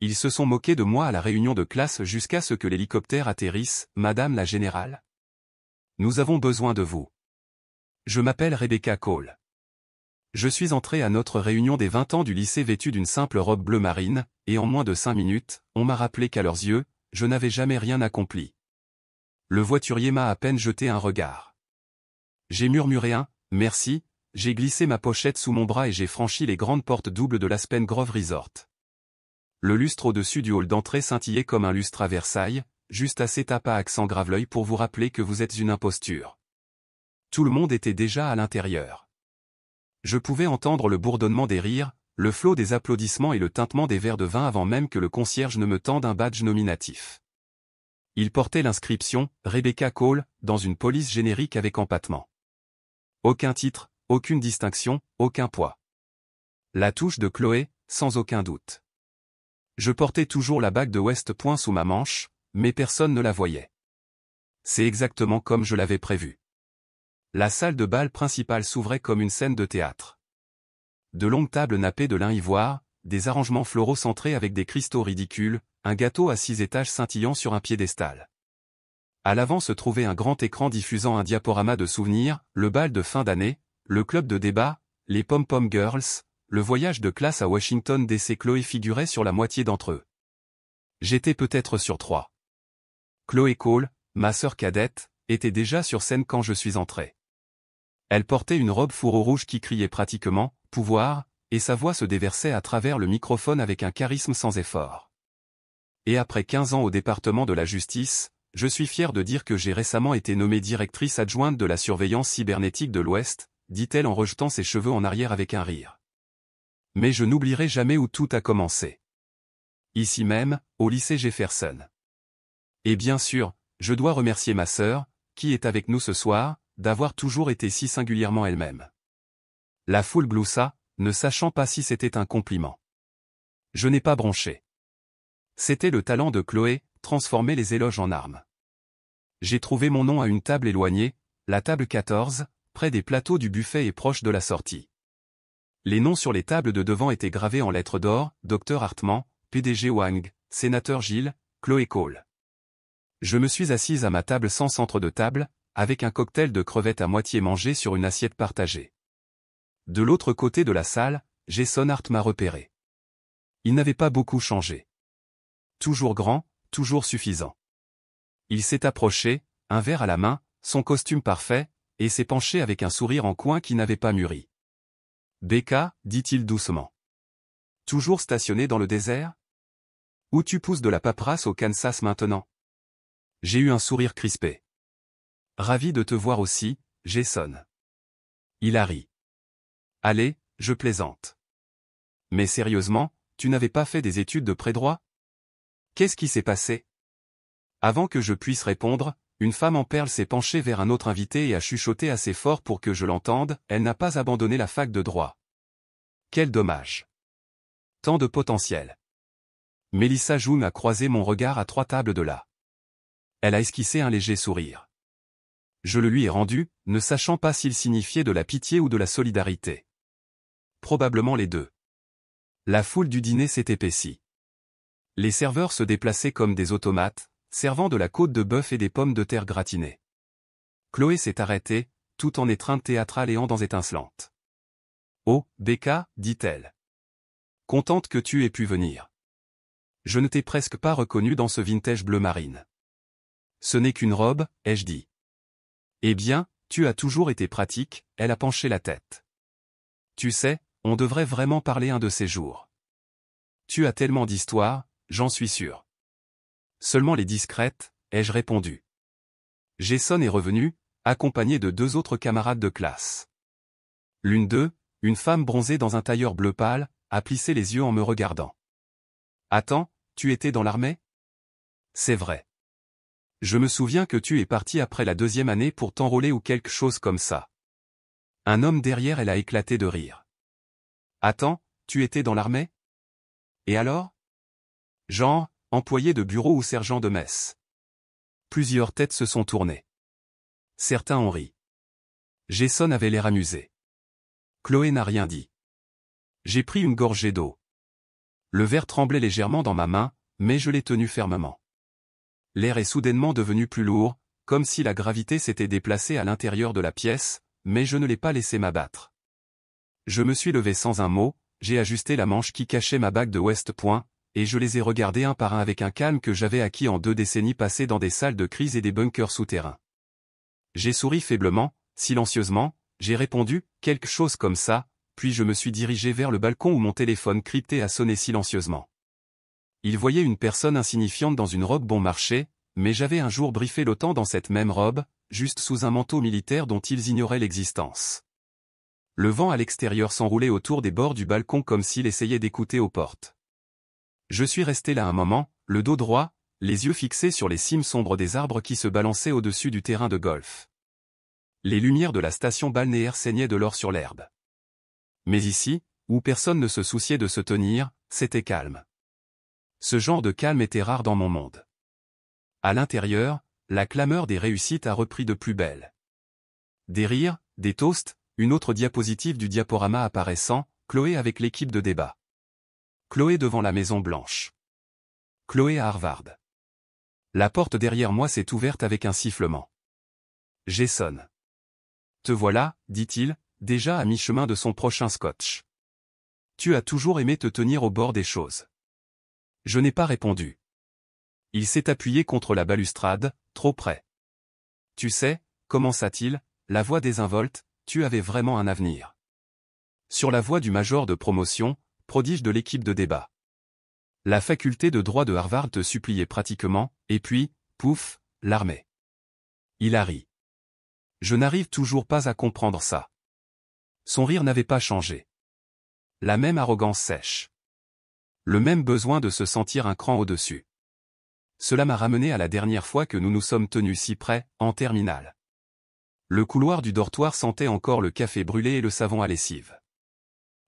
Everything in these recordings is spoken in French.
Ils se sont moqués de moi à la réunion de classe jusqu'à ce que l'hélicoptère atterrisse, Madame la Générale. Nous avons besoin de vous. Je m'appelle Rebecca Cole. Je suis entrée à notre réunion des 20 ans du lycée vêtue d'une simple robe bleu marine, et en moins de 5 minutes, on m'a rappelé qu'à leurs yeux, je n'avais jamais rien accompli. Le voiturier m'a à peine jeté un regard. J'ai murmuré un « merci », j'ai glissé ma pochette sous mon bras et j'ai franchi les grandes portes doubles de l'Aspen Grove Resort. Le lustre au-dessus du hall d'entrée scintillait comme un lustre à Versailles, juste assez tape à accent grave l'œil pour vous rappeler que vous êtes une imposture. Tout le monde était déjà à l'intérieur. Je pouvais entendre le bourdonnement des rires, le flot des applaudissements et le tintement des verres de vin avant même que le concierge ne me tende un badge nominatif. Il portait l'inscription « Rebecca Cole » dans une police générique avec empattement. Aucun titre, aucune distinction, aucun poids. La touche de Chloé, sans aucun doute. Je portais toujours la bague de West Point sous ma manche, mais personne ne la voyait. C'est exactement comme je l'avais prévu. La salle de bal principale s'ouvrait comme une scène de théâtre. De longues tables nappées de lin ivoire, des arrangements floraux centrés avec des cristaux ridicules, un gâteau à 6 étages scintillant sur un piédestal. À l'avant se trouvait un grand écran diffusant un diaporama de souvenirs, le bal de fin d'année, le club de débat, les pom-pom girls, le voyage de classe à Washington DC. Chloé figurait sur la moitié d'entre eux. J'étais peut-être sur 3. Chloé Cole, ma sœur cadette, était déjà sur scène quand je suis entré. Elle portait une robe fourreau rouge qui criait pratiquement « pouvoir », et sa voix se déversait à travers le microphone avec un charisme sans effort. Et après 15 ans au département de la justice, je suis fier de dire que j'ai récemment été nommée directrice adjointe de la surveillance cybernétique de l'Ouest, dit-elle en rejetant ses cheveux en arrière avec un rire. Mais je n'oublierai jamais où tout a commencé. Ici même, au lycée Jefferson. Et bien sûr, je dois remercier ma sœur, qui est avec nous ce soir, d'avoir toujours été si singulièrement elle-même. La foule gloussa, ne sachant pas si c'était un compliment. Je n'ai pas bronché. C'était le talent de Chloé, transformer les éloges en armes. J'ai trouvé mon nom à une table éloignée, la table 14, près des plateaux du buffet et proche de la sortie. Les noms sur les tables de devant étaient gravés en lettres d'or, Dr Hartman, PDG Wang, Sénateur Gilles, Chloé Cole. Je me suis assise à ma table sans centre de table, avec un cocktail de crevettes à moitié mangé sur une assiette partagée. De l'autre côté de la salle, Jason Hart m'a repéré. Il n'avait pas beaucoup changé. Toujours grand, toujours suffisant. Il s'est approché, un verre à la main, son costume parfait, et s'est penché avec un sourire en coin qui n'avait pas mûri. « Becca, dit-il doucement. Toujours stationné dans le désert? Où tu pousses de la paperasse au Kansas maintenant? » J'ai eu un sourire crispé. « Ravi de te voir aussi, Jason. » Il a ri. « Allez, je plaisante. Mais sérieusement, tu n'avais pas fait des études de pré-droit? Qu'est-ce qui s'est passé? » Avant que je puisse répondre, une femme en perles s'est penchée vers un autre invité et a chuchoté assez fort pour que je l'entende, elle n'a pas abandonné la fac de droit. Quel dommage. Tant de potentiel. Melissa June a croisé mon regard à 3 tables de là. Elle a esquissé un léger sourire. Je le lui ai rendu, ne sachant pas s'il signifiait de la pitié ou de la solidarité. Probablement les deux. La foule du dîner s'est épaissie. Les serveurs se déplaçaient comme des automates, servant de la côte de bœuf et des pommes de terre gratinées. Chloé s'est arrêtée, tout en étreinte théâtrale et en dents étincelantes. « Oh, Becca, dit-elle. Contente que tu aies pu venir. Je ne t'ai presque pas reconnu dans ce vintage bleu marine. Ce n'est qu'une robe, ai-je dit. Eh bien, tu as toujours été pratique, elle a penché la tête. Tu sais, on devrait vraiment parler un de ces jours. Tu as tellement d'histoires, j'en suis sûr. Seulement les discrètes, ai-je répondu. Jason est revenu, accompagné de 2 autres camarades de classe. L'une d'eux, une femme bronzée dans un tailleur bleu pâle, a plissé les yeux en me regardant. Attends, tu étais dans l'armée? C'est vrai. Je me souviens que tu es parti après la 2e année pour t'enrôler ou quelque chose comme ça. Un homme derrière elle a éclaté de rire. Attends, tu étais dans l'armée? Et alors? Genre, employé de bureau ou sergent de messe. Plusieurs têtes se sont tournées. Certains ont ri. Jason avait l'air amusé. Chloé n'a rien dit. J'ai pris une gorgée d'eau. Le verre tremblait légèrement dans ma main, mais je l'ai tenu fermement. L'air est soudainement devenu plus lourd, comme si la gravité s'était déplacée à l'intérieur de la pièce, mais je ne l'ai pas laissé m'abattre. Je me suis levé sans un mot, j'ai ajusté la manche qui cachait ma bague de West Point, et je les ai regardés un par un avec un calme que j'avais acquis en 2 décennies passées dans des salles de crise et des bunkers souterrains. J'ai souri faiblement, silencieusement, j'ai répondu, quelque chose comme ça, puis je me suis dirigé vers le balcon où mon téléphone crypté a sonné silencieusement. Il voyait une personne insignifiante dans une robe bon marché, mais j'avais un jour briefé l'OTAN dans cette même robe, juste sous un manteau militaire dont ils ignoraient l'existence. Le vent à l'extérieur s'enroulait autour des bords du balcon comme s'il essayait d'écouter aux portes. Je suis resté là un moment, le dos droit, les yeux fixés sur les cimes sombres des arbres qui se balançaient au-dessus du terrain de golf. Les lumières de la station balnéaire saignaient de l'or sur l'herbe. Mais ici, où personne ne se souciait de se tenir, c'était calme. Ce genre de calme était rare dans mon monde. À l'intérieur, la clameur des réussites a repris de plus belle. Des rires, des toasts, une autre diapositive du diaporama apparaissant, Chloé avec l'équipe de débat. Chloé devant la Maison Blanche. Chloé à Harvard. La porte derrière moi s'est ouverte avec un sifflement. Jason. Te voilà, dit-il, déjà à mi-chemin de son prochain scotch. Tu as toujours aimé te tenir au bord des choses. Je n'ai pas répondu. Il s'est appuyé contre la balustrade, trop près. Tu sais, commença-t-il, la voix désinvolte, tu avais vraiment un avenir. Sur la voie du major de promotion, prodige de l'équipe de débat. La faculté de droit de Harvard te suppliait pratiquement, et puis, pouf, l'armée. Il a ri. Je n'arrive toujours pas à comprendre ça. Son rire n'avait pas changé. La même arrogance sèche. Le même besoin de se sentir un cran au-dessus. Cela m'a ramené à la dernière fois que nous nous sommes tenus si près, en terminale. Le couloir du dortoir sentait encore le café brûlé et le savon à lessive.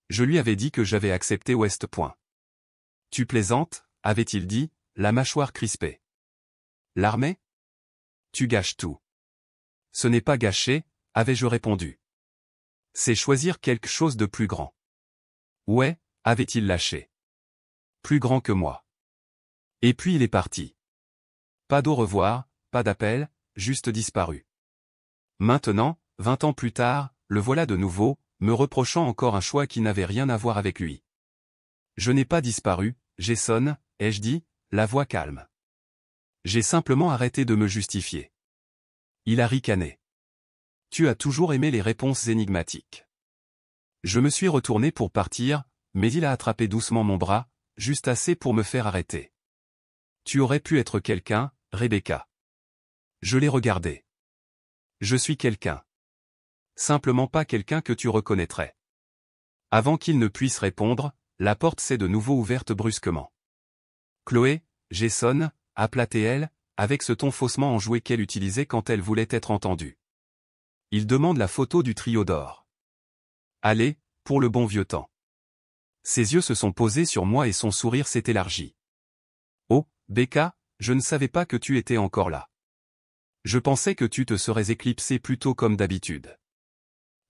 Je lui avais dit que j'avais accepté West Point. Tu plaisantes, avait-il dit, la mâchoire crispée. L'armée? Tu gâches tout. Ce n'est pas gâcher, avais-je répondu. C'est choisir quelque chose de plus grand. Ouais, avait-il lâché. Plus grand que moi. Et puis il est parti. Pas d'au revoir, pas d'appel, juste disparu. Maintenant, 20 ans plus tard, le voilà de nouveau, me reprochant encore un choix qui n'avait rien à voir avec lui. Je n'ai pas disparu, Jason, ai-je dit, la voix calme. J'ai simplement arrêté de me justifier. Il a ricané. Tu as toujours aimé les réponses énigmatiques. Je me suis retourné pour partir, mais il a attrapé doucement mon bras, juste assez pour me faire arrêter. Tu aurais pu être quelqu'un, Rebecca. Je l'ai regardé. Je suis quelqu'un. Simplement pas quelqu'un que tu reconnaîtrais. Avant qu'il ne puisse répondre, la porte s'est de nouveau ouverte brusquement. Chloé, Jason, appela-t-elle, avec ce ton faussement enjoué qu'elle utilisait quand elle voulait être entendue. Il demande la photo du trio d'or. Allez, pour le bon vieux temps. Ses yeux se sont posés sur moi et son sourire s'est élargi. Oh, Becca, je ne savais pas que tu étais encore là. Je pensais que tu te serais éclipsé plus tôt comme d'habitude.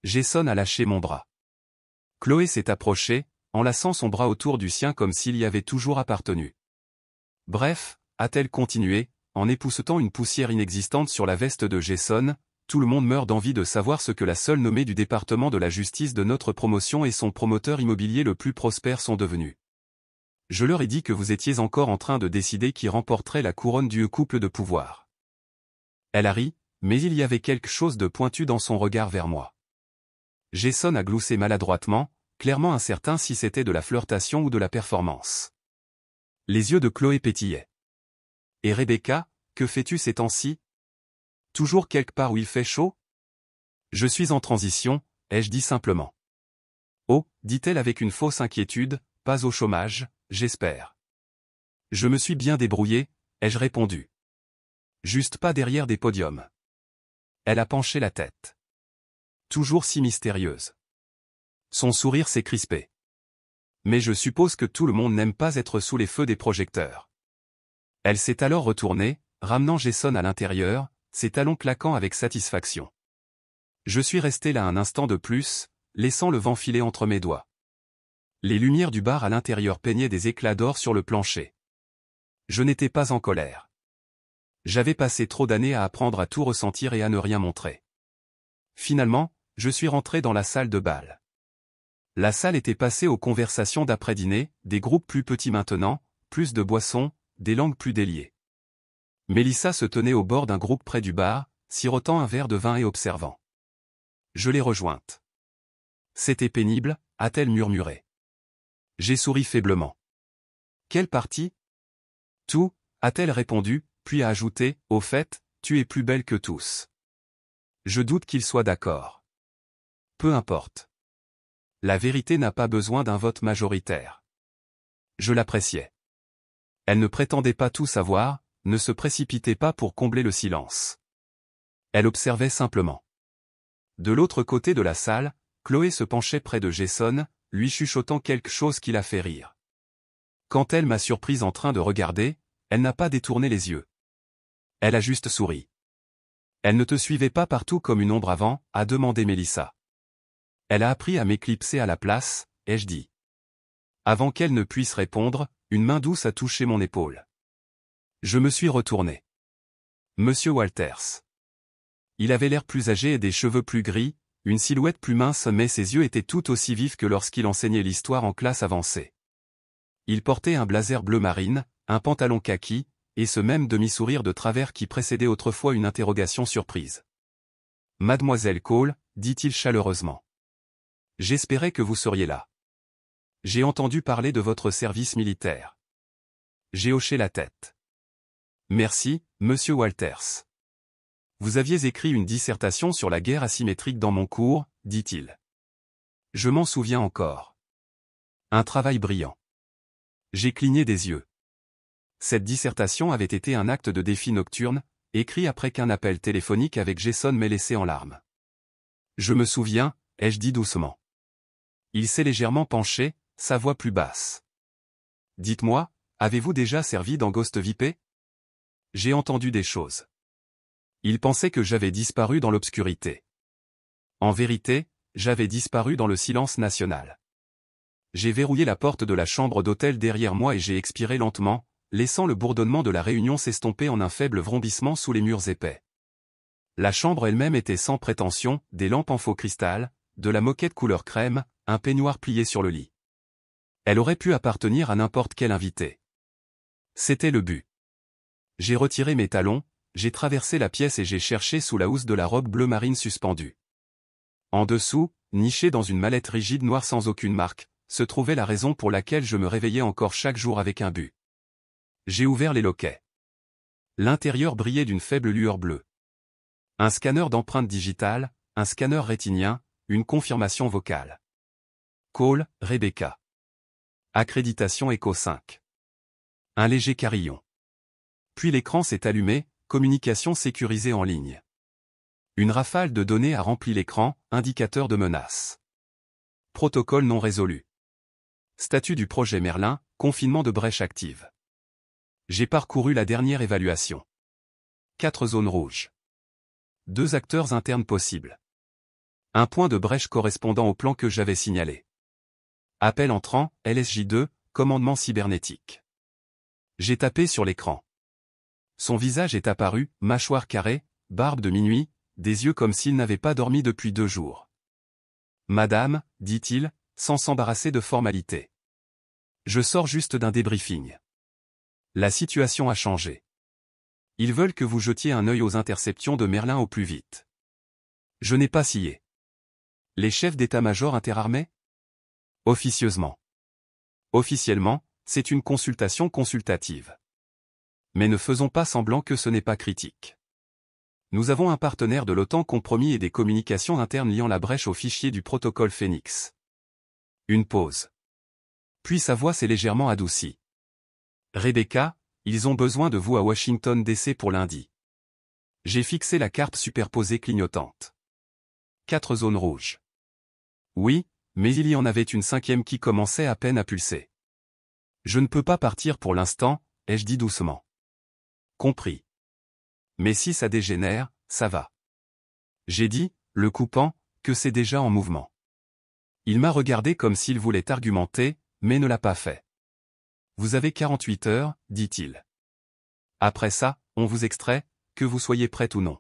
Jason a lâché mon bras. Chloé s'est approchée, enlaçant son bras autour du sien comme s'il y avait toujours appartenu. Bref, a-t-elle continué, en époussetant une poussière inexistante sur la veste de Jason, tout le monde meurt d'envie de savoir ce que la seule nommée du département de la justice de notre promotion et son promoteur immobilier le plus prospère sont devenus. Je leur ai dit que vous étiez encore en train de décider qui remporterait la couronne du couple de pouvoir. Elle a ri, mais il y avait quelque chose de pointu dans son regard vers moi. Jason a gloussé maladroitement, clairement incertain si c'était de la flirtation ou de la performance. Les yeux de Chloé pétillaient. Et Rebecca, que fais-tu ces temps-ci? Toujours quelque part où il fait chaud? Je suis en transition, ai-je dit simplement. Oh, dit-elle avec une fausse inquiétude, pas au chômage, j'espère. Je me suis bien débrouillé, ai-je répondu. Juste pas derrière des podiums. Elle a penché la tête. Toujours si mystérieuse. Son sourire s'est crispé. Mais je suppose que tout le monde n'aime pas être sous les feux des projecteurs. Elle s'est alors retournée, ramenant Jason à l'intérieur, ses talons claquant avec satisfaction. Je suis resté là un instant de plus, laissant le vent filer entre mes doigts. Les lumières du bar à l'intérieur peignaient des éclats d'or sur le plancher. Je n'étais pas en colère. J'avais passé trop d'années à apprendre à tout ressentir et à ne rien montrer. Finalement, je suis rentré dans la salle de bal. La salle était passée aux conversations d'après-dîner, des groupes plus petits maintenant, plus de boissons, des langues plus déliées. Mélissa se tenait au bord d'un groupe près du bar, sirotant un verre de vin et observant. Je l'ai rejointe. C'était pénible, a-t-elle murmuré. J'ai souri faiblement. Quelle partie? Tout, a-t-elle répondu, puis a ajouté, au fait, tu es plus belle que tous. Je doute qu'il soit d'accord. Peu importe. La vérité n'a pas besoin d'un vote majoritaire. Je l'appréciais. Elle ne prétendait pas tout savoir, ne se précipitait pas pour combler le silence. Elle observait simplement. De l'autre côté de la salle, Chloé se penchait près de Jason, lui chuchotant quelque chose qui la fait rire. Quand elle m'a surprise en train de regarder, elle n'a pas détourné les yeux. Elle a juste souri. Elle ne te suivait pas partout comme une ombre avant, a demandé Mélissa. Elle a appris à m'éclipser à la place, ai-je dit. Avant qu'elle ne puisse répondre, une main douce a touché mon épaule. Je me suis retourné. Monsieur Walters. Il avait l'air plus âgé et des cheveux plus gris, une silhouette plus mince mais ses yeux étaient tout aussi vifs que lorsqu'il enseignait l'histoire en classe avancée. Il portait un blazer bleu marine, un pantalon kaki, et ce même demi-sourire de travers qui précédait autrefois une interrogation surprise. Mademoiselle Cole, dit-il chaleureusement. J'espérais que vous seriez là. J'ai entendu parler de votre service militaire. J'ai hoché la tête. Merci, monsieur Walters. Vous aviez écrit une dissertation sur la guerre asymétrique dans mon cours, dit-il. Je m'en souviens encore. Un travail brillant. J'ai cligné des yeux. Cette dissertation avait été un acte de défi nocturne, écrit après qu'un appel téléphonique avec Jason m'ait laissé en larmes. Je me souviens, ai-je dit doucement. Il s'est légèrement penché, sa voix plus basse. Dites-moi, avez-vous déjà servi dans Ghost VIP? J'ai entendu des choses. Il pensait que j'avais disparu dans l'obscurité. En vérité, j'avais disparu dans le silence national. J'ai verrouillé la porte de la chambre d'hôtel derrière moi et j'ai expiré lentement, laissant le bourdonnement de la réunion s'estomper en un faible vrombissement sous les murs épais. La chambre elle-même était sans prétention, des lampes en faux cristal, de la moquette couleur crème, un peignoir plié sur le lit. Elle aurait pu appartenir à n'importe quel invité. C'était le but. J'ai retiré mes talons, j'ai traversé la pièce et j'ai cherché sous la housse de la robe bleu marine suspendue. En dessous, niché dans une mallette rigide noire sans aucune marque, se trouvait la raison pour laquelle je me réveillais encore chaque jour avec un but. J'ai ouvert les loquets. L'intérieur brillait d'une faible lueur bleue. Un scanner d'empreintes digitales, un scanner rétinien, une confirmation vocale. Cole, Rebecca. Accréditation Echo 5. Un léger carillon. Puis l'écran s'est allumé, communication sécurisée en ligne. Une rafale de données a rempli l'écran, indicateur de menace. Protocole non résolu. Statut du projet Merlin, confinement de brèche active. J'ai parcouru la dernière évaluation. 4 zones rouges. 2 acteurs internes possibles. Un point de brèche correspondant au plan que j'avais signalé. Appel entrant, LSJ2, commandement cybernétique. J'ai tapé sur l'écran. Son visage est apparu, mâchoire carrée, barbe de minuit, des yeux comme s'il n'avait pas dormi depuis 2 jours. Madame, dit-il, sans s'embarrasser de formalité. Je sors juste d'un débriefing. La situation a changé. Ils veulent que vous jetiez un œil aux interceptions de Merlin au plus vite. Je n'ai pas scié. Les chefs d'état-major interarmés? Officieusement. Officiellement, c'est une consultation consultative. Mais ne faisons pas semblant que ce n'est pas critique. Nous avons un partenaire de l'OTAN compromis et des communications internes liant la brèche au fichier du protocole Phoenix. Une pause. Puis sa voix s'est légèrement adoucie. Rebecca, ils ont besoin de vous à Washington DC pour lundi. J'ai fixé la carte superposée clignotante. 4 zones rouges. Oui, mais il y en avait une 5e qui commençait à peine à pulser. Je ne peux pas partir pour l'instant, ai-je dit doucement. Compris. Mais si ça dégénère, ça va. J'ai dit, le coupant, que c'est déjà en mouvement. Il m'a regardé comme s'il voulait argumenter, mais ne l'a pas fait. Vous avez 48 heures, dit-il. Après ça, on vous extrait, que vous soyez prête ou non.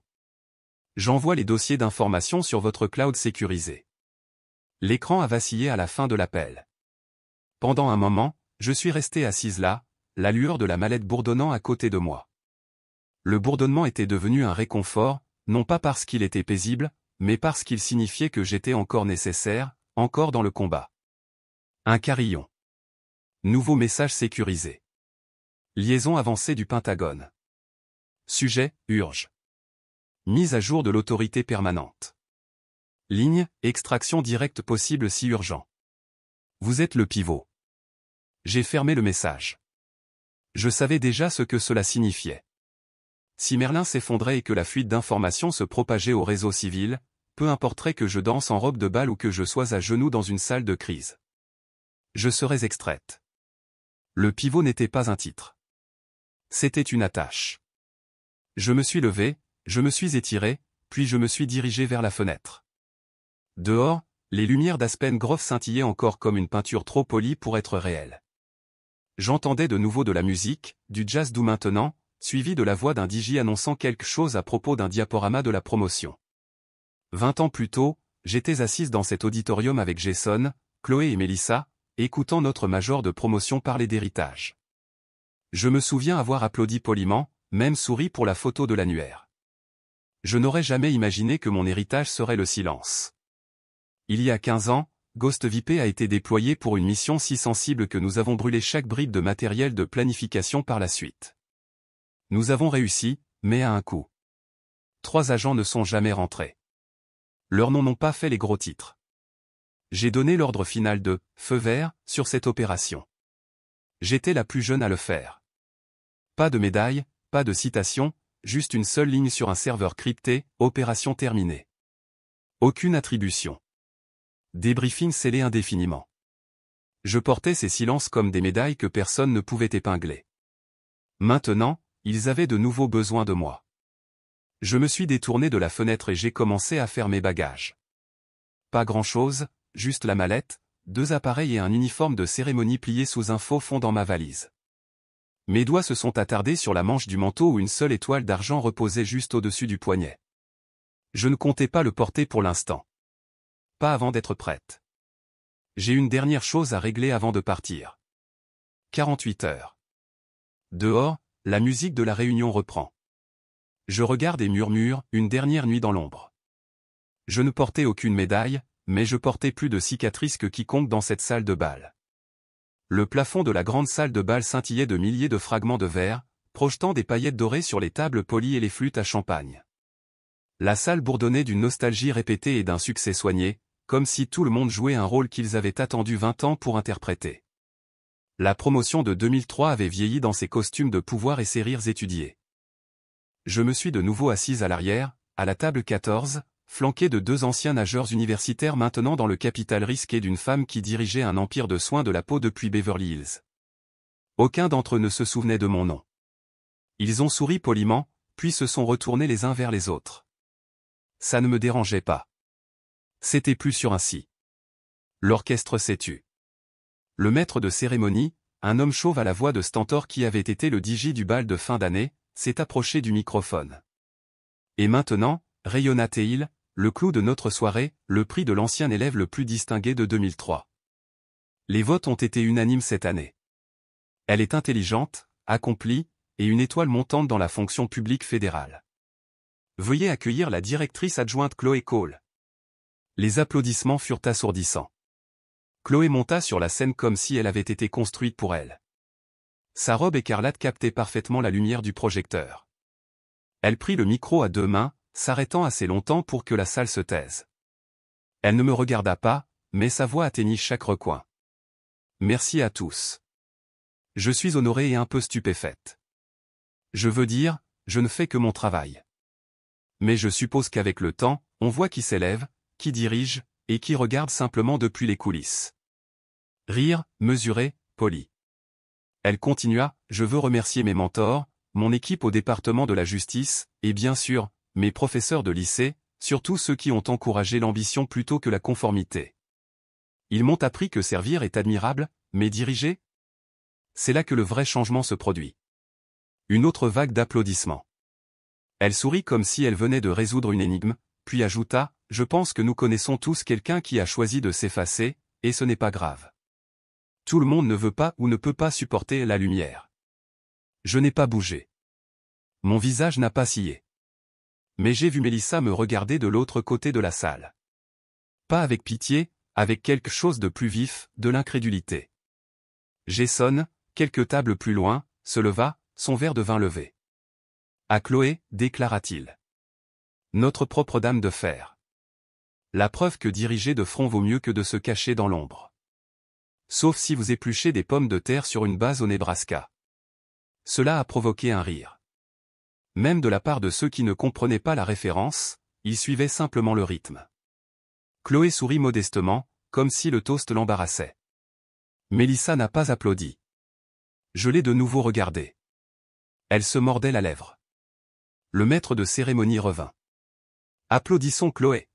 J'envoie les dossiers d'information sur votre cloud sécurisé. L'écran a vacillé à la fin de l'appel. Pendant un moment, je suis restée assise là, la lueur de la mallette bourdonnant à côté de moi. Le bourdonnement était devenu un réconfort, non pas parce qu'il était paisible, mais parce qu'il signifiait que j'étais encore nécessaire, encore dans le combat. Un carillon. Nouveau message sécurisé. Liaison avancée du Pentagone. Sujet, urge. Mise à jour de l'autorité permanente. Ligne, extraction directe possible si urgent. Vous êtes le pivot. J'ai fermé le message. Je savais déjà ce que cela signifiait. Si Merlin s'effondrait et que la fuite d'informations se propageait au réseau civil, peu importerait que je danse en robe de bal ou que je sois à genoux dans une salle de crise. Je serais extraite. Le pivot n'était pas un titre. C'était une attache. Je me suis levé, je me suis étiré, puis je me suis dirigé vers la fenêtre. Dehors, les lumières d'Aspen Grove scintillaient encore comme une peinture trop polie pour être réelle. J'entendais de nouveau de la musique, du jazz doux maintenant, suivi de la voix d'un DJ annonçant quelque chose à propos d'un diaporama de la promotion. 20 ans plus tôt, j'étais assise dans cet auditorium avec Jason, Chloé et Melissa, écoutant notre major de promotion parler d'héritage. Je me souviens avoir applaudi poliment, même souri pour la photo de l'annuaire. Je n'aurais jamais imaginé que mon héritage serait le silence. Il y a 15 ans, Ghost VIP a été déployé pour une mission si sensible que nous avons brûlé chaque bribe de matériel de planification par la suite. Nous avons réussi, mais à un coût. 3 agents ne sont jamais rentrés. Leurs noms n'ont pas fait les gros titres. J'ai donné l'ordre final de « feu vert » sur cette opération. J'étais la plus jeune à le faire. Pas de médaille, pas de citation, juste une seule ligne sur un serveur crypté, opération terminée. Aucune attribution. Débriefing scellé indéfiniment. Je portais ces silences comme des médailles que personne ne pouvait épingler. Maintenant, ils avaient de nouveaux besoins de moi. Je me suis détourné de la fenêtre et j'ai commencé à faire mes bagages. Pas grand-chose, juste la mallette, 2 appareils et un uniforme de cérémonie plié sous un faux fond dans ma valise. Mes doigts se sont attardés sur la manche du manteau où une seule étoile d'argent reposait juste au-dessus du poignet. Je ne comptais pas le porter pour l'instant. Pas avant d'être prête. J'ai une dernière chose à régler avant de partir. 48 heures. Dehors, la musique de la réunion reprend. Je regarde et murmure, une dernière nuit dans l'ombre. Je ne portais aucune médaille, mais je portais plus de cicatrices que quiconque dans cette salle de bal. Le plafond de la grande salle de bal scintillait de milliers de fragments de verre, projetant des paillettes dorées sur les tables polies et les flûtes à champagne. La salle bourdonnait d'une nostalgie répétée et d'un succès soigné, comme si tout le monde jouait un rôle qu'ils avaient attendu 20 ans pour interpréter. La promotion de 2003 avait vieilli dans ses costumes de pouvoir et ses rires étudiés. Je me suis de nouveau assise à l'arrière, à la table 14, flanquée de 2 anciens nageurs universitaires maintenant dans le capital risqué d'une femme qui dirigeait un empire de soins de la peau depuis Beverly Hills. Aucun d'entre eux ne se souvenait de mon nom. Ils ont souri poliment, puis se sont retournés les uns vers les autres. Ça ne me dérangeait pas. C'était plus sûr ainsi. L'orchestre s'est tu. Le maître de cérémonie, un homme chauve à la voix de stentor qui avait été le DJ du bal de fin d'année, s'est approché du microphone. Et maintenant, rayonna Teil, le clou de notre soirée, le prix de l'ancien élève le plus distingué de 2003. Les votes ont été unanimes cette année. Elle est intelligente, accomplie, et une étoile montante dans la fonction publique fédérale. Veuillez accueillir la directrice adjointe Chloé Cole. Les applaudissements furent assourdissants. Chloé monta sur la scène comme si elle avait été construite pour elle. Sa robe écarlate captait parfaitement la lumière du projecteur. Elle prit le micro à 2 mains, s'arrêtant assez longtemps pour que la salle se taise. Elle ne me regarda pas, mais sa voix atteignit chaque recoin. Merci à tous. Je suis honorée et un peu stupéfaite. Je veux dire, je ne fais que mon travail. Mais je suppose qu'avec le temps, on voit qui s'élève, qui dirige, et qui regarde simplement depuis les coulisses. Rire, mesuré, poli. Elle continua, je veux remercier mes mentors, mon équipe au département de la justice, et bien sûr, mes professeurs de lycée, surtout ceux qui ont encouragé l'ambition plutôt que la conformité. Ils m'ont appris que servir est admirable, mais diriger? C'est là que le vrai changement se produit. Une autre vague d'applaudissements. Elle sourit comme si elle venait de résoudre une énigme, puis ajouta, « Je pense que nous connaissons tous quelqu'un qui a choisi de s'effacer, et ce n'est pas grave. Tout le monde ne veut pas ou ne peut pas supporter la lumière. » Je n'ai pas bougé. Mon visage n'a pas scié. Mais j'ai vu Mélissa me regarder de l'autre côté de la salle. Pas avec pitié, avec quelque chose de plus vif, de l'incrédulité. Jason, quelques tables plus loin, se leva, son verre de vin levé. « À Chloé, déclara-t-il. Notre propre dame de fer. La preuve que diriger de front vaut mieux que de se cacher dans l'ombre. Sauf si vous épluchez des pommes de terre sur une base au Nebraska. » Cela a provoqué un rire. Même de la part de ceux qui ne comprenaient pas la référence, ils suivaient simplement le rythme. Chloé sourit modestement, comme si le toast l'embarrassait. Mélissa n'a pas applaudi. Je l'ai de nouveau regardée. Elle se mordait la lèvre. Le maître de cérémonie revint. Applaudissons Chloé.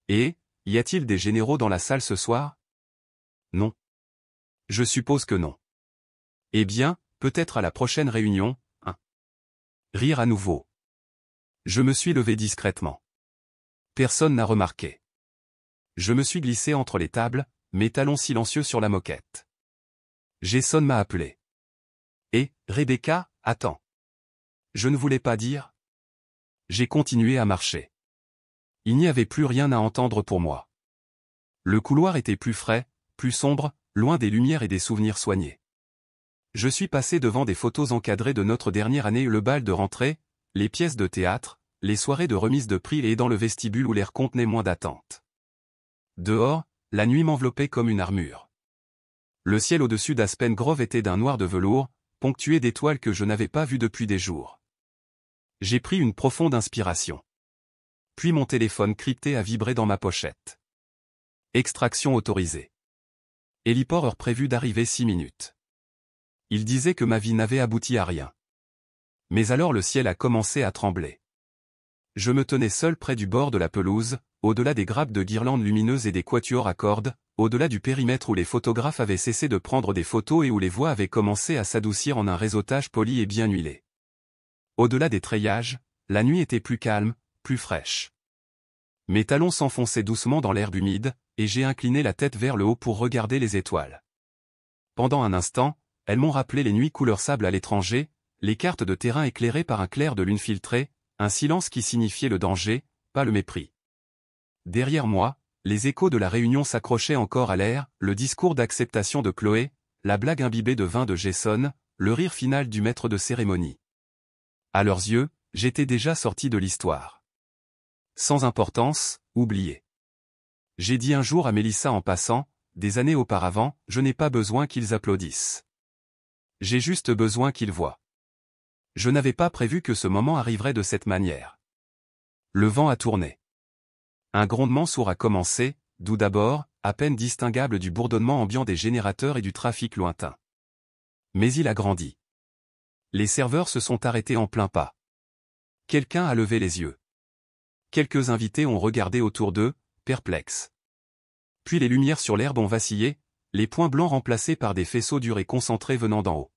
Et, y a-t-il des généraux dans la salle ce soir? Non. Je suppose que non. Eh bien, peut-être à la prochaine réunion, hein. Rire à nouveau. Je me suis levé discrètement. Personne n'a remarqué. Je me suis glissé entre les tables, mes talons silencieux sur la moquette. Jason m'a appelé. Et, Rebecca, attends. Je ne voulais pas dire. J'ai continué à marcher. Il n'y avait plus rien à entendre pour moi. Le couloir était plus frais, plus sombre, loin des lumières et des souvenirs soignés. Je suis passé devant des photos encadrées de notre dernière année, le bal de rentrée, les pièces de théâtre, les soirées de remise de prix et dans le vestibule où l'air contenait moins d'attente. Dehors, la nuit m'enveloppait comme une armure. Le ciel au-dessus d'Aspen Grove était d'un noir de velours, ponctué d'étoiles que je n'avais pas vues depuis des jours. J'ai pris une profonde inspiration. Puis mon téléphone crypté a vibré dans ma pochette. Extraction autorisée. Héliport heure prévue d'arriver 6 minutes. Il disait que ma vie n'avait abouti à rien. Mais alors le ciel a commencé à trembler. Je me tenais seul près du bord de la pelouse, au-delà des grappes de guirlandes lumineuses et des quatuors à cordes, au-delà du périmètre où les photographes avaient cessé de prendre des photos et où les voix avaient commencé à s'adoucir en un réseautage poli et bien huilé. Au-delà des treillages, la nuit était plus calme, plus fraîche. Mes talons s'enfonçaient doucement dans l'herbe humide, et j'ai incliné la tête vers le haut pour regarder les étoiles. Pendant un instant, elles m'ont rappelé les nuits couleur sable à l'étranger, les cartes de terrain éclairées par un clair de lune filtré, un silence qui signifiait le danger, pas le mépris. Derrière moi, les échos de la réunion s'accrochaient encore à l'air, le discours d'acceptation de Chloé, la blague imbibée de vin de Jason, le rire final du maître de cérémonie. À leurs yeux, j'étais déjà sorti de l'histoire. Sans importance, oublié. J'ai dit un jour à Mélissa en passant, des années auparavant, je n'ai pas besoin qu'ils applaudissent. J'ai juste besoin qu'ils voient. Je n'avais pas prévu que ce moment arriverait de cette manière. Le vent a tourné. Un grondement sourd a commencé, doux d'abord, à peine distinguable du bourdonnement ambiant des générateurs et du trafic lointain. Mais il a grandi. Les serveurs se sont arrêtés en plein pas. Quelqu'un a levé les yeux. Quelques invités ont regardé autour d'eux, perplexes. Puis les lumières sur l'herbe ont vacillé, les points blancs remplacés par des faisceaux durs et concentrés venant d'en haut.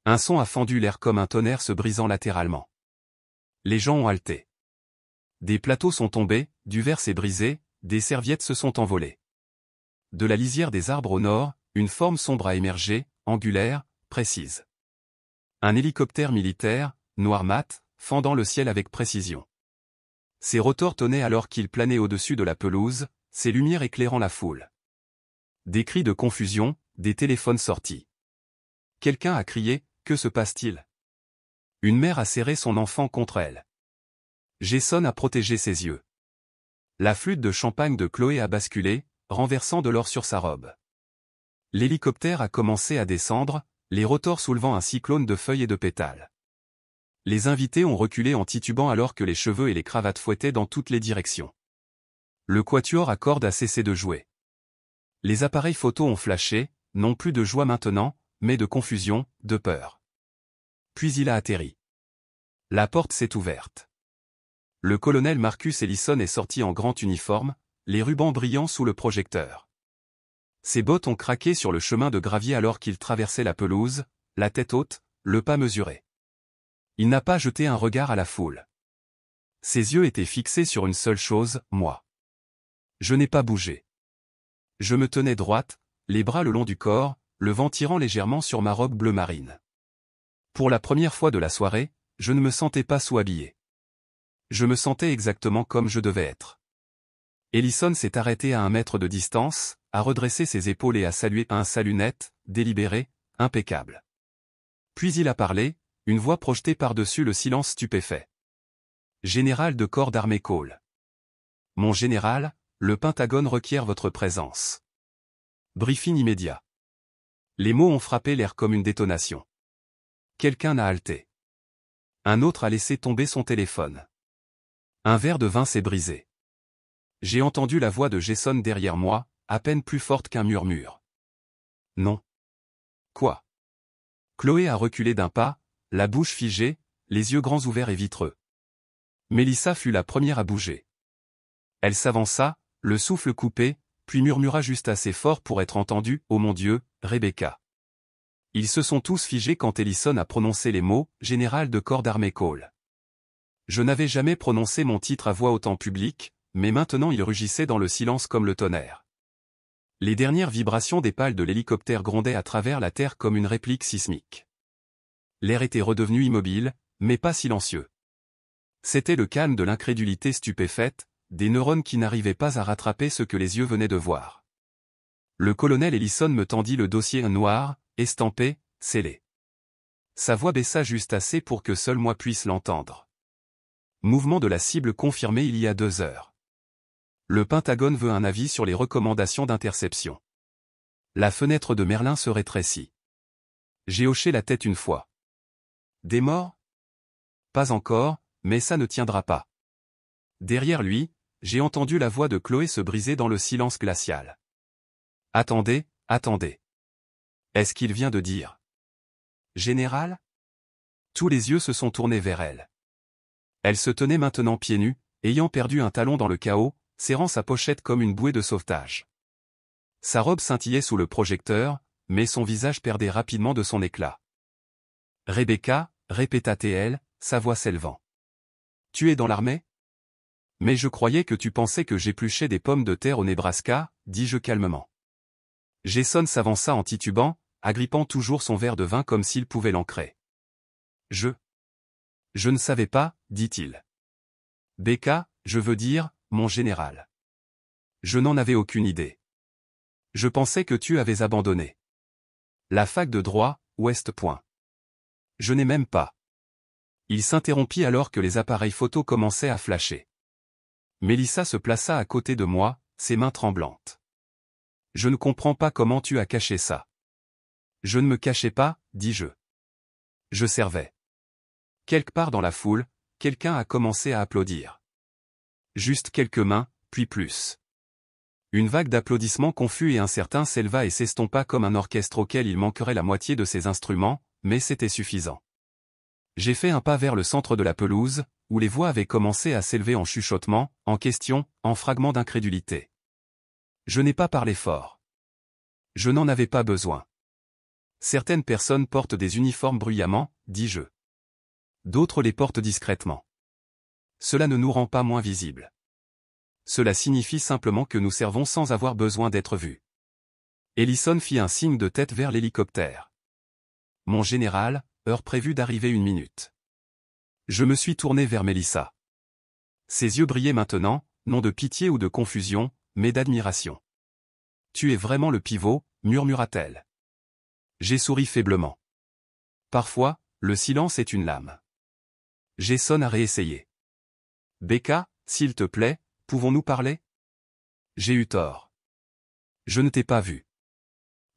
Un son a fendu l'air comme un tonnerre se brisant latéralement. Les gens ont halté. Des plateaux sont tombés, du verre s'est brisé, des serviettes se sont envolées. De la lisière des arbres au nord, une forme sombre a émergé, angulaire, précise. Un hélicoptère militaire, noir mat, fendant le ciel avec précision. Ses rotors tonnaient alors qu'il planait au-dessus de la pelouse, ses lumières éclairant la foule. Des cris de confusion, des téléphones sortis. Quelqu'un a crié, « Que se passe-t-il » Une mère a serré son enfant contre elle. Jason a protégé ses yeux. La flûte de champagne de Chloé a basculé, renversant de l'or sur sa robe. L'hélicoptère a commencé à descendre, les rotors soulevant un cyclone de feuilles et de pétales. Les invités ont reculé en titubant alors que les cheveux et les cravates fouettaient dans toutes les directions. Le quatuor à cordes a cessé de jouer. Les appareils photo ont flashé, non plus de joie maintenant, mais de confusion, de peur. Puis il a atterri. La porte s'est ouverte. Le colonel Marcus Ellison est sorti en grand uniforme, les rubans brillants sous le projecteur. Ses bottes ont craqué sur le chemin de gravier alors qu'il traversait la pelouse, la tête haute, le pas mesuré. Il n'a pas jeté un regard à la foule. Ses yeux étaient fixés sur une seule chose, moi. Je n'ai pas bougé. Je me tenais droite, les bras le long du corps, le vent tirant légèrement sur ma robe bleu marine. Pour la première fois de la soirée, je ne me sentais pas sous-habillé. Je me sentais exactement comme je devais être. Ellison s'est arrêté à 1 mètre de distance, a redressé ses épaules et a salué un salut net, délibéré, impeccable. Puis il a parlé, une voix projetée par-dessus le silence stupéfait. Général de corps d'armée Cole. Mon général, le Pentagone requiert votre présence. Briefing immédiat. Les mots ont frappé l'air comme une détonation. Quelqu'un a halté. Un autre a laissé tomber son téléphone. Un verre de vin s'est brisé. J'ai entendu la voix de Jason derrière moi, à peine plus forte qu'un murmure. Non. Quoi? Chloé a reculé d'un pas, la bouche figée, les yeux grands ouverts et vitreux. Mélissa fut la première à bouger. Elle s'avança, le souffle coupé, puis murmura juste assez fort pour être entendue, « Oh mon Dieu, Rebecca !» Ils se sont tous figés quand Ellison a prononcé les mots « Général de corps d'armée Cole ». Je n'avais jamais prononcé mon titre à voix haute en public, mais maintenant il rugissait dans le silence comme le tonnerre. Les dernières vibrations des pales de l'hélicoptère grondaient à travers la terre comme une réplique sismique. L'air était redevenu immobile, mais pas silencieux. C'était le calme de l'incrédulité stupéfaite, des neurones qui n'arrivaient pas à rattraper ce que les yeux venaient de voir. Le colonel Ellison me tendit le dossier noir, estampé, scellé. Sa voix baissa juste assez pour que seul moi puisse l'entendre. Mouvement de la cible confirmé il y a 2 heures. Le Pentagone veut un avis sur les recommandations d'interception. La fenêtre de Merlin se rétrécit. J'ai hoché la tête une fois. Des morts? Pas encore, mais ça ne tiendra pas. Derrière lui, j'ai entendu la voix de Chloé se briser dans le silence glacial. Attendez, attendez. Est-ce qu'il vient de dire? Général? Tous les yeux se sont tournés vers elle. Elle se tenait maintenant pieds nus, ayant perdu un talon dans le chaos, serrant sa pochette comme une bouée de sauvetage. Sa robe scintillait sous le projecteur, mais son visage perdait rapidement de son éclat. Rebecca, répéta-t-elle, sa voix s'élevant. Tu es dans l'armée? Mais je croyais que tu pensais que j'épluchais des pommes de terre au Nebraska, dis-je calmement. Jason s'avança en titubant, agrippant toujours son verre de vin comme s'il pouvait l'ancrer. Je ne savais pas, dit-il. Becca, je veux dire, mon général. Je n'en avais aucune idée. Je pensais que tu avais abandonné. La fac de droit, West Point. Je n'ai même pas. Il s'interrompit alors que les appareils photo commençaient à flasher. Mélissa se plaça à côté de moi, ses mains tremblantes. Je ne comprends pas comment tu as caché ça. Je ne me cachais pas, dis-je. Je servais. Quelque part dans la foule, quelqu'un a commencé à applaudir. Juste quelques mains, puis plus. Une vague d'applaudissements confus et incertains s'éleva et s'estompa comme un orchestre auquel il manquerait la moitié de ses instruments, mais c'était suffisant. J'ai fait un pas vers le centre de la pelouse, où les voix avaient commencé à s'élever en chuchotements, en questions, en fragments d'incrédulité. Je n'ai pas parlé fort. Je n'en avais pas besoin. Certaines personnes portent des uniformes bruyamment, dis-je. D'autres les portent discrètement. Cela ne nous rend pas moins visibles. Cela signifie simplement que nous servons sans avoir besoin d'être vus. Ellison fit un signe de tête vers l'hélicoptère. Mon général, heure prévue d'arriver 1 minute. Je me suis tourné vers Mélissa. Ses yeux brillaient maintenant, non de pitié ou de confusion, mais d'admiration. Tu es vraiment le pivot, murmura-t-elle. J'ai souri faiblement. Parfois, le silence est une lame. Jason a réessayé. Becca, s'il te plaît, pouvons-nous parler? J'ai eu tort. Je ne t'ai pas vu.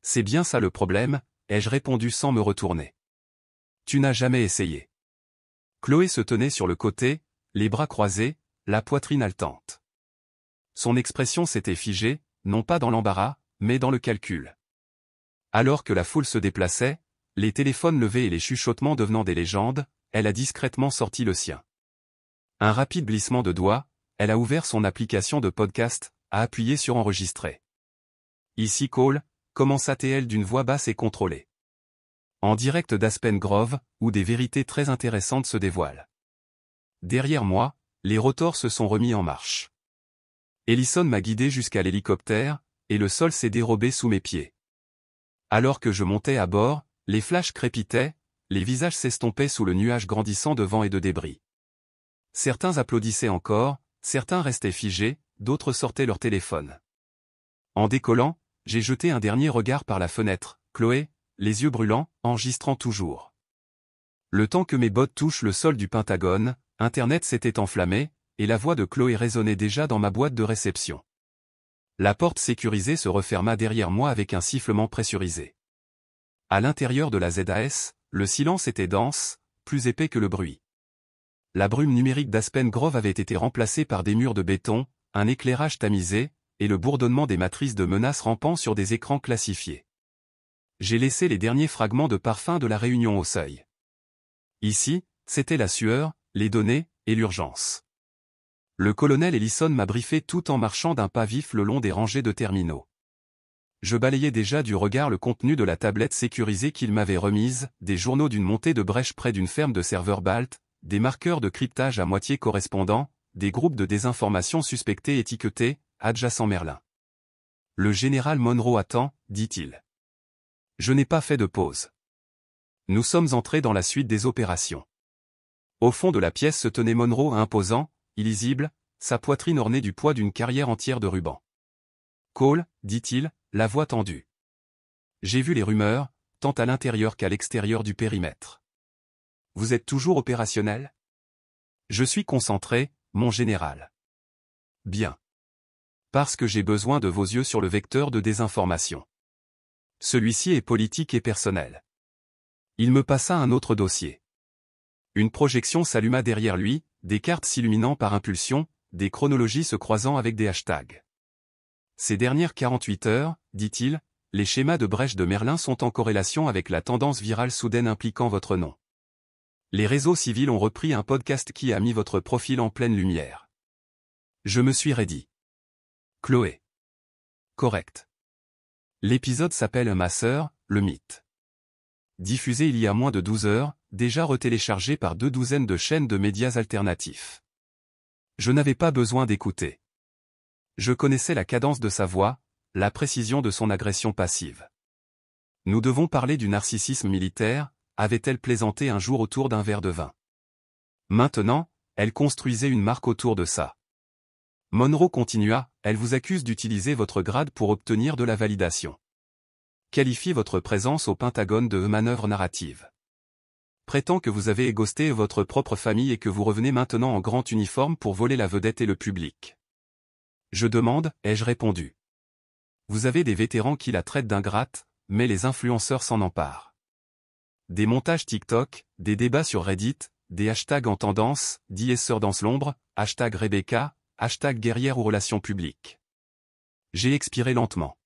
C'est bien ça le problème, ai-je répondu sans me retourner. Tu n'as jamais essayé. Chloé se tenait sur le côté, les bras croisés, la poitrine haletante. Son expression s'était figée, non pas dans l'embarras, mais dans le calcul. Alors que la foule se déplaçait, les téléphones levés et les chuchotements devenant des légendes, elle a discrètement sorti le sien. Un rapide glissement de doigts, elle a ouvert son application de podcast, a appuyé sur enregistrer. Ici Cole, commença-t-elle d'une voix basse et contrôlée. En direct d'Aspen Grove, où des vérités très intéressantes se dévoilent. Derrière moi, les rotors se sont remis en marche. Ellison m'a guidé jusqu'à l'hélicoptère, et le sol s'est dérobé sous mes pieds. Alors que je montais à bord, les flashs crépitaient, les visages s'estompaient sous le nuage grandissant de vent et de débris. Certains applaudissaient encore, certains restaient figés, d'autres sortaient leur téléphone. En décollant, j'ai jeté un dernier regard par la fenêtre, Chloé, les yeux brûlants, enregistrant toujours. Le temps que mes bottes touchent le sol du Pentagone, Internet s'était enflammé, et la voix de Chloé résonnait déjà dans ma boîte de réception. La porte sécurisée se referma derrière moi avec un sifflement pressurisé. À l'intérieur de la ZAS, le silence était dense, plus épais que le bruit. La brume numérique d'Aspen Grove avait été remplacée par des murs de béton, un éclairage tamisé, et le bourdonnement des matrices de menaces rampant sur des écrans classifiés. J'ai laissé les derniers fragments de parfum de la réunion au seuil. Ici, c'était la sueur, les données, et l'urgence. Le colonel Ellison m'a briefé tout en marchant d'un pas vif le long des rangées de terminaux. Je balayais déjà du regard le contenu de la tablette sécurisée qu'il m'avait remise, des journaux d'une montée de brèche près d'une ferme de serveurs baltes, des marqueurs de cryptage à moitié correspondants, des groupes de désinformation suspectés étiquetés, adjacent Merlin. Le général Monroe attend, dit-il. Je n'ai pas fait de pause. Nous sommes entrés dans la suite des opérations. Au fond de la pièce se tenait Monroe imposant, illisible, sa poitrine ornée du poids d'une carrière entière de rubans. Cole, dit-il, la voix tendue. J'ai vu les rumeurs, tant à l'intérieur qu'à l'extérieur du périmètre. Vous êtes toujours opérationnel? Je suis concentré, mon général. Bien. Parce que j'ai besoin de vos yeux sur le vecteur de désinformation. Celui-ci est politique et personnel. Il me passa un autre dossier. Une projection s'alluma derrière lui, des cartes s'illuminant par impulsion, des chronologies se croisant avec des hashtags. Ces dernières 48 heures, dit-il, les schémas de brèche de Merlin sont en corrélation avec la tendance virale soudaine impliquant votre nom. Les réseaux civils ont repris un podcast qui a mis votre profil en pleine lumière. Je me suis raidi. Chloé. Correct. L'épisode s'appelle Ma sœur, le mythe. Diffusé il y a moins de 12 heures, déjà retéléchargé par 2 douzaines de chaînes de médias alternatifs. Je n'avais pas besoin d'écouter. Je connaissais la cadence de sa voix, la précision de son agression passive. Nous devons parler du narcissisme militaire, avait-elle plaisanté un jour autour d'un verre de vin. Maintenant, elle construisait une marque autour de ça. Monroe continua, elle vous accuse d'utiliser votre grade pour obtenir de la validation. Qualifie votre présence au Pentagone de manœuvre narrative. Prétend que vous avez égosté votre propre famille et que vous revenez maintenant en grand uniforme pour voler la vedette et le public. Je demande, ai-je répondu. Vous avez des vétérans qui la traitent d'ingrate, mais les influenceurs s'en emparent. Des montages TikTok, des débats sur Reddit, des hashtags en tendance, #sœur dans l'ombre, #Rebecca, #guerrière aux relations publiques. J'ai expiré lentement.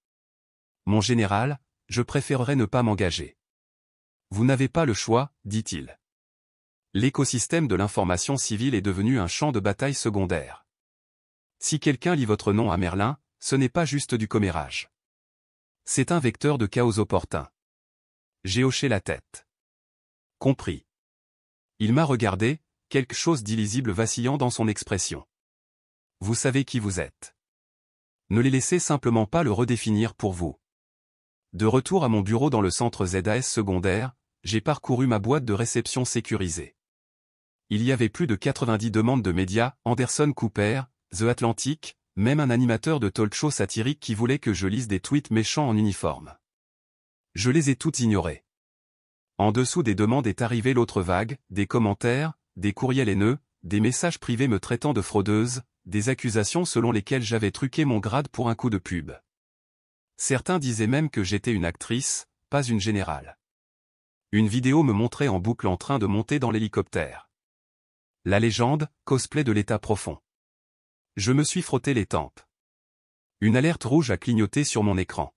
Mon général, je préférerais ne pas m'engager. Vous n'avez pas le choix, dit-il. L'écosystème de l'information civile est devenu un champ de bataille secondaire. Si quelqu'un lit votre nom à Merlin, ce n'est pas juste du commérage. C'est un vecteur de chaos opportun. J'ai hoché la tête. Compris. Il m'a regardé, quelque chose d'illisible vacillant dans son expression. Vous savez qui vous êtes. Ne les laissez simplement pas le redéfinir pour vous. De retour à mon bureau dans le centre ZAS secondaire, j'ai parcouru ma boîte de réception sécurisée. Il y avait plus de 90 demandes de médias, Anderson Cooper, The Atlantic, même un animateur de talk-show satirique qui voulait que je lise des tweets méchants en uniforme. Je les ai toutes ignorées. En dessous des demandes est arrivée l'autre vague, des commentaires, des courriels haineux, des messages privés me traitant de fraudeuse, des accusations selon lesquelles j'avais truqué mon grade pour un coup de pub. Certains disaient même que j'étais une actrice, pas une générale. Une vidéo me montrait en boucle en train de monter dans l'hélicoptère. La légende, cosplay de l'état profond. Je me suis frotté les tempes. Une alerte rouge a clignoté sur mon écran.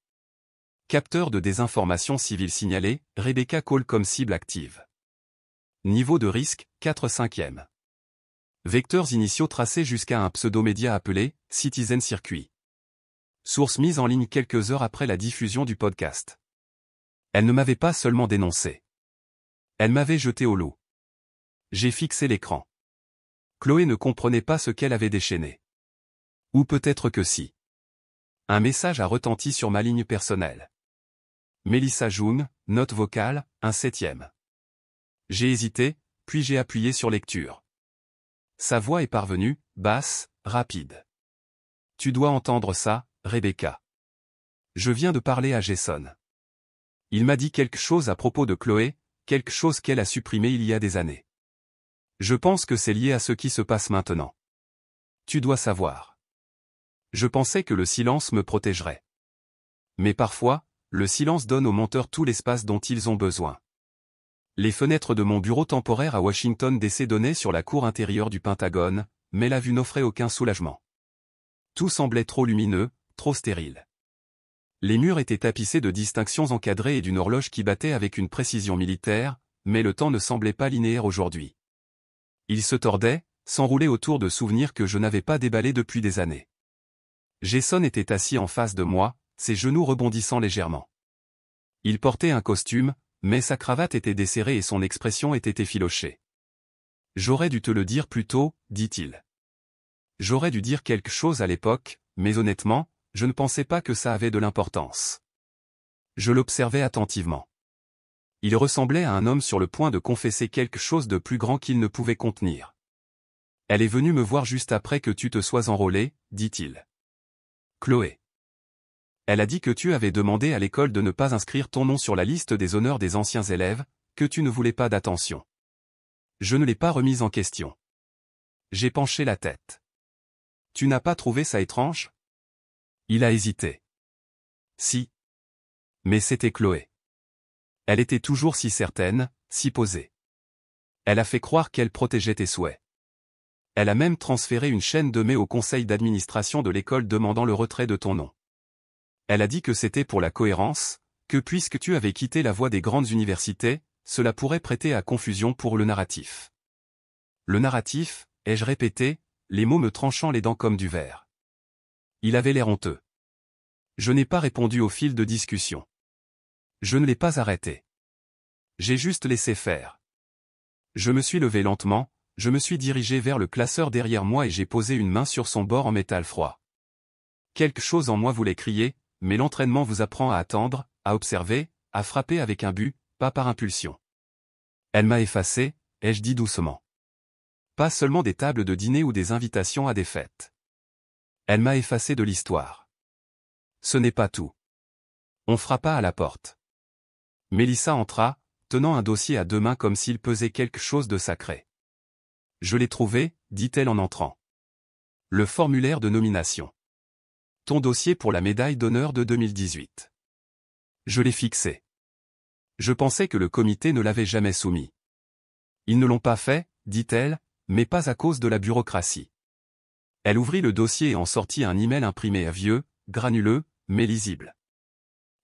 Capteur de désinformation civile signalé, Rebecca Cole comme cible active. Niveau de risque, 4/5. Vecteurs initiaux tracés jusqu'à un pseudo-média appelé Citizen Circuit. Source mise en ligne quelques heures après la diffusion du podcast. Elle ne m'avait pas seulement dénoncé. Elle m'avait jeté au loup. J'ai fixé l'écran. Chloé ne comprenait pas ce qu'elle avait déchaîné. Ou peut-être que si. Un message a retenti sur ma ligne personnelle. Mélissa Jung, note vocale, un 7e. J'ai hésité, puis j'ai appuyé sur lecture. Sa voix est parvenue, basse, rapide. Tu dois entendre ça, Rebecca. Je viens de parler à Jason. Il m'a dit quelque chose à propos de Chloé, quelque chose qu'elle a supprimé il y a des années. Je pense que c'est lié à ce qui se passe maintenant. Tu dois savoir. Je pensais que le silence me protégerait. Mais parfois, le silence donne aux menteurs tout l'espace dont ils ont besoin. Les fenêtres de mon bureau temporaire à Washington DC donnaient sur la cour intérieure du Pentagone, mais la vue n'offrait aucun soulagement. Tout semblait trop lumineux, trop stérile. Les murs étaient tapissés de distinctions encadrées et d'une horloge qui battait avec une précision militaire, mais le temps ne semblait pas linéaire aujourd'hui. Il se tordait, s'enroulait autour de souvenirs que je n'avais pas déballés depuis des années. Jason était assis en face de moi, ses genoux rebondissant légèrement. Il portait un costume, mais sa cravate était desserrée et son expression était effilochée. « J'aurais dû te le dire plus tôt, dit-il. J'aurais dû dire quelque chose à l'époque, mais honnêtement, je ne pensais pas que ça avait de l'importance. » Je l'observais attentivement. Il ressemblait à un homme sur le point de confesser quelque chose de plus grand qu'il ne pouvait contenir. « Elle est venue me voir juste après que tu te sois enrôlé, dit-il. Chloé. Elle a dit que tu avais demandé à l'école de ne pas inscrire ton nom sur la liste des honneurs des anciens élèves, que tu ne voulais pas d'attention. Je ne l'ai pas remise en question. J'ai penché la tête. Tu n'as pas trouvé ça étrange? Il a hésité. Si. Mais c'était Chloé. Elle était toujours si certaine, si posée. Elle a fait croire qu'elle protégeait tes souhaits. Elle a même transféré une chaîne de mails au conseil d'administration de l'école demandant le retrait de ton nom. Elle a dit que c'était pour la cohérence, que puisque tu avais quitté la voie des grandes universités, cela pourrait prêter à confusion pour le narratif. Le narratif, ai-je répété, les mots me tranchant les dents comme du verre. Il avait l'air honteux. Je n'ai pas répondu au fil de discussion. Je ne l'ai pas arrêté. J'ai juste laissé faire. Je me suis levé lentement, je me suis dirigé vers le classeur derrière moi et j'ai posé une main sur son bord en métal froid. Quelque chose en moi voulait crier, mais l'entraînement vous apprend à attendre, à observer, à frapper avec un but, pas par impulsion. Elle m'a effacé, ai-je dit doucement. Pas seulement des tables de dîner ou des invitations à des fêtes. Elle m'a effacé de l'histoire. Ce n'est pas tout. On frappa à la porte. Mélissa entra, tenant un dossier à deux mains comme s'il pesait quelque chose de sacré. Je l'ai trouvé, dit-elle en entrant. Le formulaire de nomination. Ton dossier pour la médaille d'honneur de 2018. Je l'ai fixé. Je pensais que le comité ne l'avait jamais soumis. Ils ne l'ont pas fait, dit-elle, mais pas à cause de la bureaucratie. Elle ouvrit le dossier et en sortit un email imprimé à vieux, granuleux, mais lisible.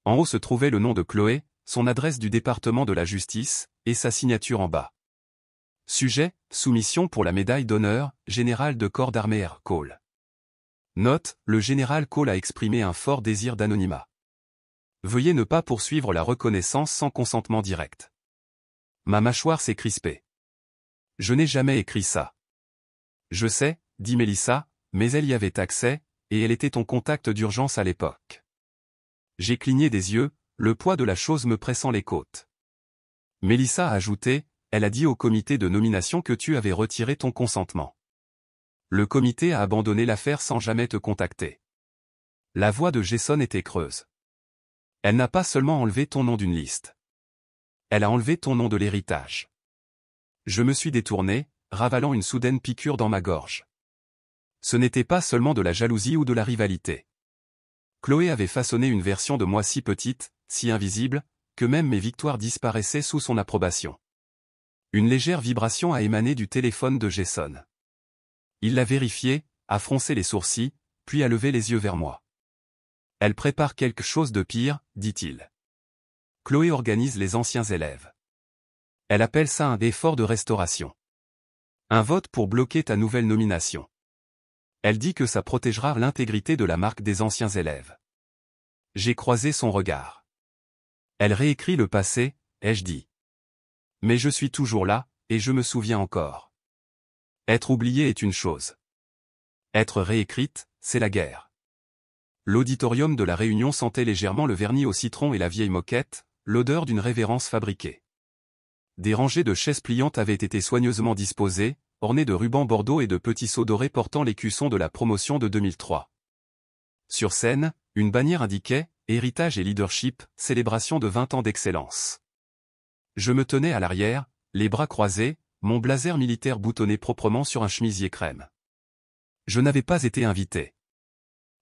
En haut se trouvait le nom de Chloé, son adresse du département de la justice, et sa signature en bas. Sujet, soumission pour la médaille d'honneur, général de corps d'armée R. Cole. Note, le général Cole a exprimé un fort désir d'anonymat. Veuillez ne pas poursuivre la reconnaissance sans consentement direct. Ma mâchoire s'est crispée. Je n'ai jamais écrit ça. Je sais, dit Mélissa, mais elle y avait accès, et elle était ton contact d'urgence à l'époque. J'ai cligné des yeux, le poids de la chose me pressant les côtes. Mélissa a ajouté, elle a dit au comité de nomination que tu avais retiré ton consentement. Le comité a abandonné l'affaire sans jamais te contacter. La voix de Jason était creuse. Elle n'a pas seulement enlevé ton nom d'une liste. Elle a enlevé ton nom de l'héritage. Je me suis détourné, ravalant une soudaine piqûre dans ma gorge. Ce n'était pas seulement de la jalousie ou de la rivalité. Chloé avait façonné une version de moi si petite, si invisible, que même mes victoires disparaissaient sous son approbation. Une légère vibration a émané du téléphone de Jason. Il l'a vérifié, a froncé les sourcils, puis a levé les yeux vers moi. Elle prépare quelque chose de pire, dit-il. Chloé organise les anciens élèves. Elle appelle ça un effort de restauration. Un vote pour bloquer ta nouvelle nomination. Elle dit que ça protégera l'intégrité de la marque des anciens élèves. J'ai croisé son regard. Elle réécrit le passé, ai-je dit. Mais je suis toujours là, et je me souviens encore. Être oublié est une chose. Être réécrite, c'est la guerre. L'auditorium de la Réunion sentait légèrement le vernis au citron et la vieille moquette, l'odeur d'une révérence fabriquée. Des rangées de chaises pliantes avaient été soigneusement disposées, ornées de rubans bordeaux et de petits seaux dorés portant l'écusson de la promotion de 2003. Sur scène, une bannière indiquait « Héritage et leadership, célébration de 20 ans d'excellence ». Je me tenais à l'arrière, les bras croisés, mon blazer militaire boutonné proprement sur un chemisier crème. Je n'avais pas été invité.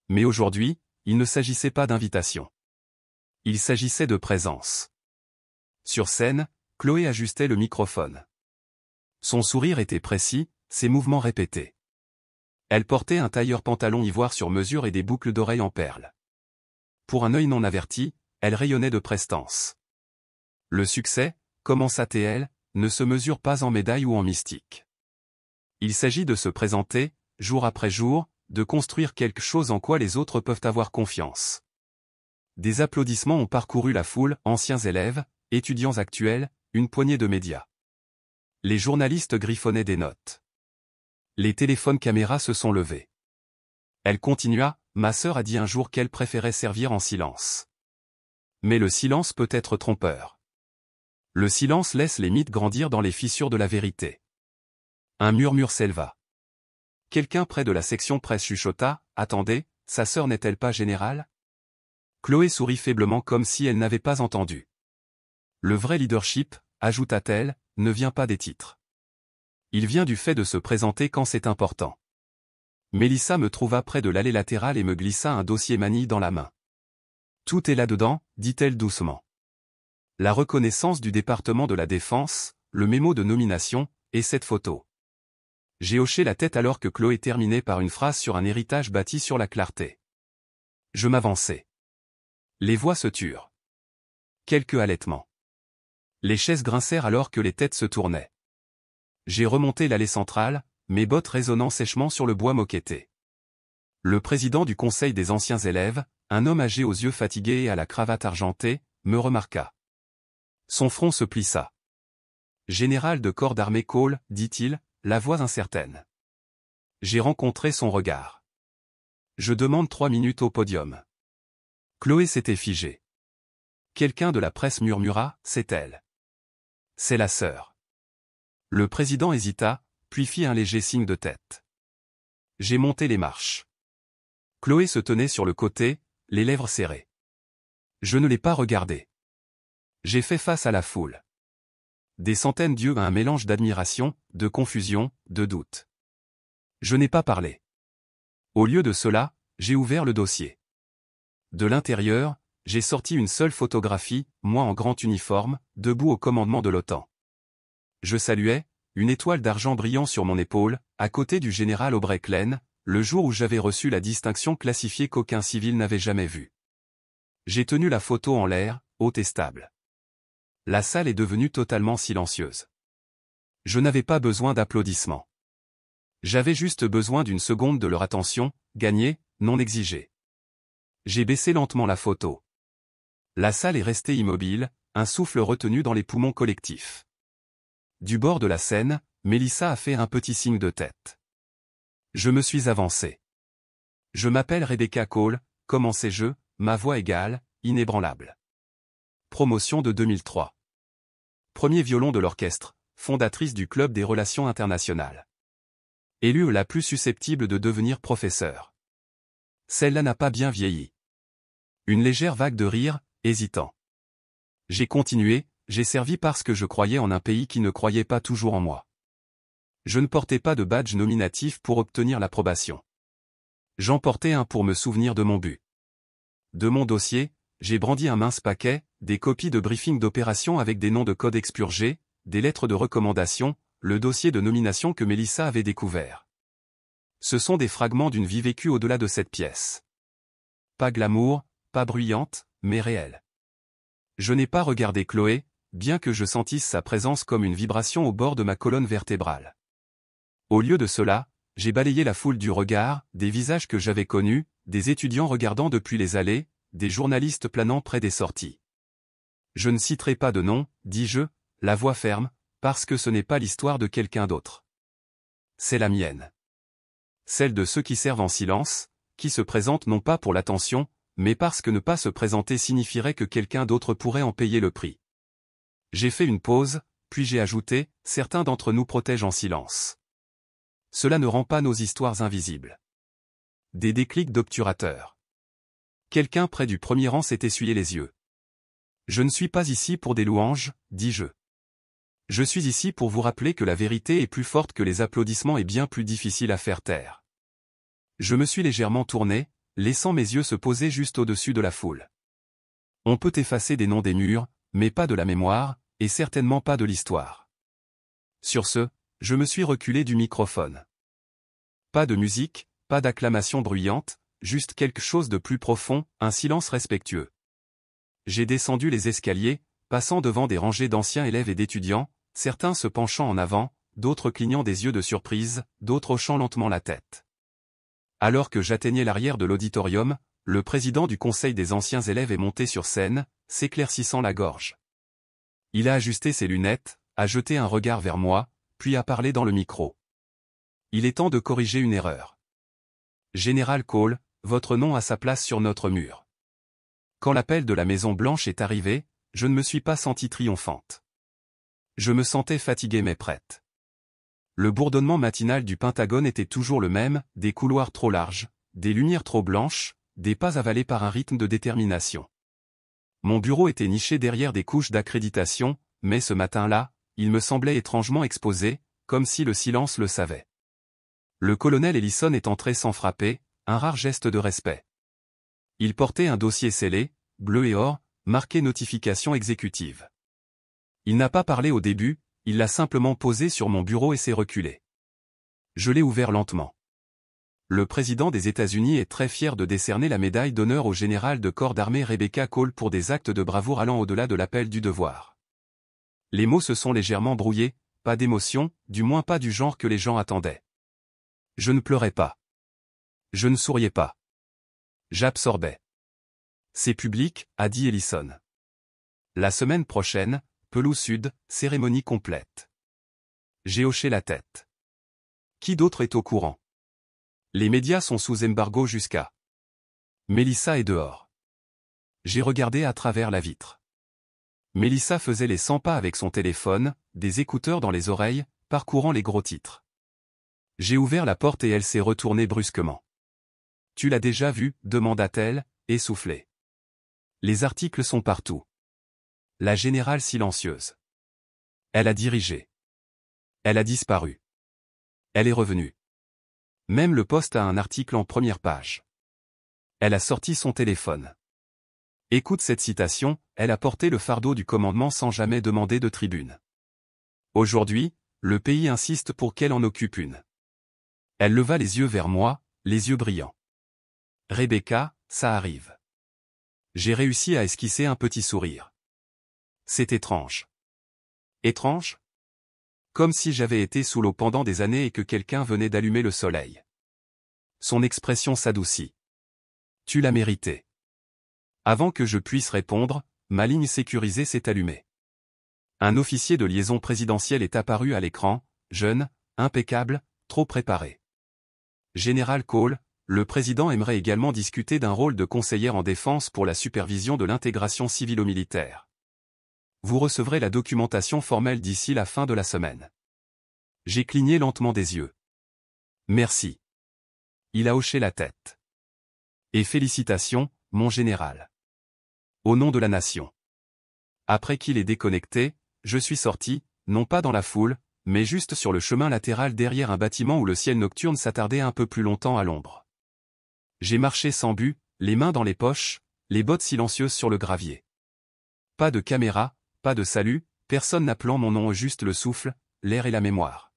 Mais aujourd'hui, il ne s'agissait pas d'invitation. Il s'agissait de présence. Sur scène, Chloé ajustait le microphone. Son sourire était précis, ses mouvements répétés. Elle portait un tailleur pantalon ivoire sur mesure et des boucles d'oreilles en perles. Pour un œil non averti, elle rayonnait de prestance. Le succès, commença-t-elle, ne se mesure pas en médailles ou en mystique. Il s'agit de se présenter, jour après jour, de construire quelque chose en quoi les autres peuvent avoir confiance. Des applaudissements ont parcouru la foule, anciens élèves, étudiants actuels, une poignée de médias. Les journalistes griffonnaient des notes. Les téléphones caméras se sont levés. Elle continua, ma sœur a dit un jour qu'elle préférait servir en silence. Mais le silence peut être trompeur. Le silence laisse les mythes grandir dans les fissures de la vérité. Un murmure s'éleva. Quelqu'un près de la section presse chuchota, « Attendez, sa sœur n'est-elle pas générale ?» Chloé sourit faiblement comme si elle n'avait pas entendu. Le vrai leadership, ajouta-t-elle, ne vient pas des titres. Il vient du fait de se présenter quand c'est important. Mélissa me trouva près de l'allée latérale et me glissa un dossier manille dans la main. Tout est là-dedans, dit-elle doucement. La reconnaissance du département de la Défense, le mémo de nomination, et cette photo. J'ai hoché la tête alors que Chloé terminait par une phrase sur un héritage bâti sur la clarté. Je m'avançai. Les voix se turent. Quelques halètements. Les chaises grincèrent alors que les têtes se tournaient. J'ai remonté l'allée centrale, mes bottes résonnant sèchement sur le bois moquetté. Le président du conseil des anciens élèves, un homme âgé aux yeux fatigués et à la cravate argentée, me remarqua. Son front se plissa. « Général de corps d'armée Cole, dit-il, la voix incertaine. J'ai rencontré son regard. Je demande 3 minutes au podium. Chloé s'était figée. Quelqu'un de la presse murmura, c'est elle. C'est la sœur. Le président hésita, puis fit un léger signe de tête. J'ai monté les marches. Chloé se tenait sur le côté, les lèvres serrées. Je ne l'ai pas regardée. J'ai fait face à la foule. Des centaines d'yeux à un mélange d'admiration, de confusion, de doute. Je n'ai pas parlé. Au lieu de cela, j'ai ouvert le dossier. De l'intérieur, j'ai sorti une seule photographie, moi en grand uniforme, debout au commandement de l'OTAN. Je saluais, une étoile d'argent brillant sur mon épaule, à côté du général Aubray-Klein, le jour où j'avais reçu la distinction classifiée qu'aucun civil n'avait jamais vue. J'ai tenu la photo en l'air, haute et stable. La salle est devenue totalement silencieuse. Je n'avais pas besoin d'applaudissements. J'avais juste besoin d'une seconde de leur attention, gagnée, non exigée. J'ai baissé lentement la photo. La salle est restée immobile, un souffle retenu dans les poumons collectifs. Du bord de la scène, Mélissa a fait un petit signe de tête. Je me suis avancé. Je m'appelle Rebecca Cole, commençai-je, ma voix égale, inébranlable. Promotion de 2003. Premier violon de l'orchestre, fondatrice du Club des Relations Internationales. Élue la plus susceptible de devenir professeur. Celle-là n'a pas bien vieilli. Une légère vague de rire, hésitant. J'ai continué, j'ai servi parce que je croyais en un pays qui ne croyait pas toujours en moi. Je ne portais pas de badge nominatif pour obtenir l'approbation. J'en portais un pour me souvenir de mon but. De mon dossier, j'ai brandi un mince paquet, des copies de briefing d'opération avec des noms de code expurgés, des lettres de recommandation, le dossier de nomination que Mélissa avait découvert. Ce sont des fragments d'une vie vécue au-delà de cette pièce. Pas glamour, pas bruyante, mais réelle. Je n'ai pas regardé Chloé, bien que je sentisse sa présence comme une vibration au bord de ma colonne vertébrale. Au lieu de cela, j'ai balayé la foule du regard, des visages que j'avais connus, des étudiants regardant depuis les allées, des journalistes planant près des sorties. Je ne citerai pas de nom, dis-je, la voix ferme, parce que ce n'est pas l'histoire de quelqu'un d'autre. C'est la mienne. Celle de ceux qui servent en silence, qui se présentent non pas pour l'attention, mais parce que ne pas se présenter signifierait que quelqu'un d'autre pourrait en payer le prix. J'ai fait une pause, puis j'ai ajouté, certains d'entre nous protègent en silence. Cela ne rend pas nos histoires invisibles. Des déclics d'obturateurs. Quelqu'un près du premier rang s'est essuyé les yeux. Je ne suis pas ici pour des louanges, dis-je. Je suis ici pour vous rappeler que la vérité est plus forte que les applaudissements et bien plus difficile à faire taire. Je me suis légèrement tourné, laissant mes yeux se poser juste au-dessus de la foule. On peut effacer des noms des murs, mais pas de la mémoire, et certainement pas de l'histoire. Sur ce, je me suis reculé du microphone. Pas de musique, pas d'acclamation bruyante, juste quelque chose de plus profond, un silence respectueux. J'ai descendu les escaliers, passant devant des rangées d'anciens élèves et d'étudiants, certains se penchant en avant, d'autres clignant des yeux de surprise, d'autres hochant lentement la tête. Alors que j'atteignais l'arrière de l'auditorium, le président du conseil des anciens élèves est monté sur scène, s'éclaircissant la gorge. Il a ajusté ses lunettes, a jeté un regard vers moi, puis a parlé dans le micro. Il est temps de corriger une erreur. Général Cole, votre nom a sa place sur notre mur. Quand l'appel de la Maison Blanche est arrivé, je ne me suis pas sentie triomphante. Je me sentais fatiguée mais prête. Le bourdonnement matinal du Pentagone était toujours le même, des couloirs trop larges, des lumières trop blanches, des pas avalés par un rythme de détermination. Mon bureau était niché derrière des couches d'accréditation, mais ce matin-là, il me semblait étrangement exposé, comme si le silence le savait. Le colonel Ellison est entré sans frapper, un rare geste de respect. Il portait un dossier scellé, bleu et or, marqué notification exécutive. Il n'a pas parlé au début, il l'a simplement posé sur mon bureau et s'est reculé. Je l'ai ouvert lentement. Le président des États-Unis est très fier de décerner la médaille d'honneur au général de corps d'armée Rebecca Cole pour des actes de bravoure allant au-delà de l'appel du devoir. Les mots se sont légèrement brouillés, pas d'émotion, du moins pas du genre que les gens attendaient. Je ne pleurais pas. Je ne souriais pas. J'absorbais. C'est public, a dit Ellison. La semaine prochaine, pelouse sud, cérémonie complète. J'ai hoché la tête. Qui d'autre est au courant? Les médias sont sous embargo jusqu'à. Mélissa est dehors. J'ai regardé à travers la vitre. Mélissa faisait les 100 pas avec son téléphone, des écouteurs dans les oreilles, parcourant les gros titres. J'ai ouvert la porte et elle s'est retournée brusquement. Tu l'as déjà vue, demanda-t-elle, essoufflée. Les articles sont partout. La générale silencieuse. Elle a dirigé. Elle a disparu. Elle est revenue. Même le Poste a un article en première page. Elle a sorti son téléphone. Écoute cette citation, elle a porté le fardeau du commandement sans jamais demander de tribune. Aujourd'hui, le pays insiste pour qu'elle en occupe une. Elle leva les yeux vers moi, les yeux brillants. Rebecca, ça arrive. J'ai réussi à esquisser un petit sourire. C'est étrange. Étrange? Comme si j'avais été sous l'eau pendant des années et que quelqu'un venait d'allumer le soleil. Son expression s'adoucit. Tu l'as mérité. Avant que je puisse répondre, ma ligne sécurisée s'est allumée. Un officier de liaison présidentielle est apparu à l'écran, jeune, impeccable, trop préparé. Général Cole, le président aimerait également discuter d'un rôle de conseillère en défense pour la supervision de l'intégration civilo-militaire. Vous recevrez la documentation formelle d'ici la fin de la semaine. J'ai cligné lentement des yeux. Merci. Il a hoché la tête. Et félicitations, mon général. Au nom de la nation. Après qu'il ait déconnecté, je suis sorti, non pas dans la foule, mais juste sur le chemin latéral derrière un bâtiment où le ciel nocturne s'attardait un peu plus longtemps à l'ombre. J'ai marché sans but, les mains dans les poches, les bottes silencieuses sur le gravier. Pas de caméra, pas de salut, personne n'appelant mon nom, juste le souffle, l'air et la mémoire.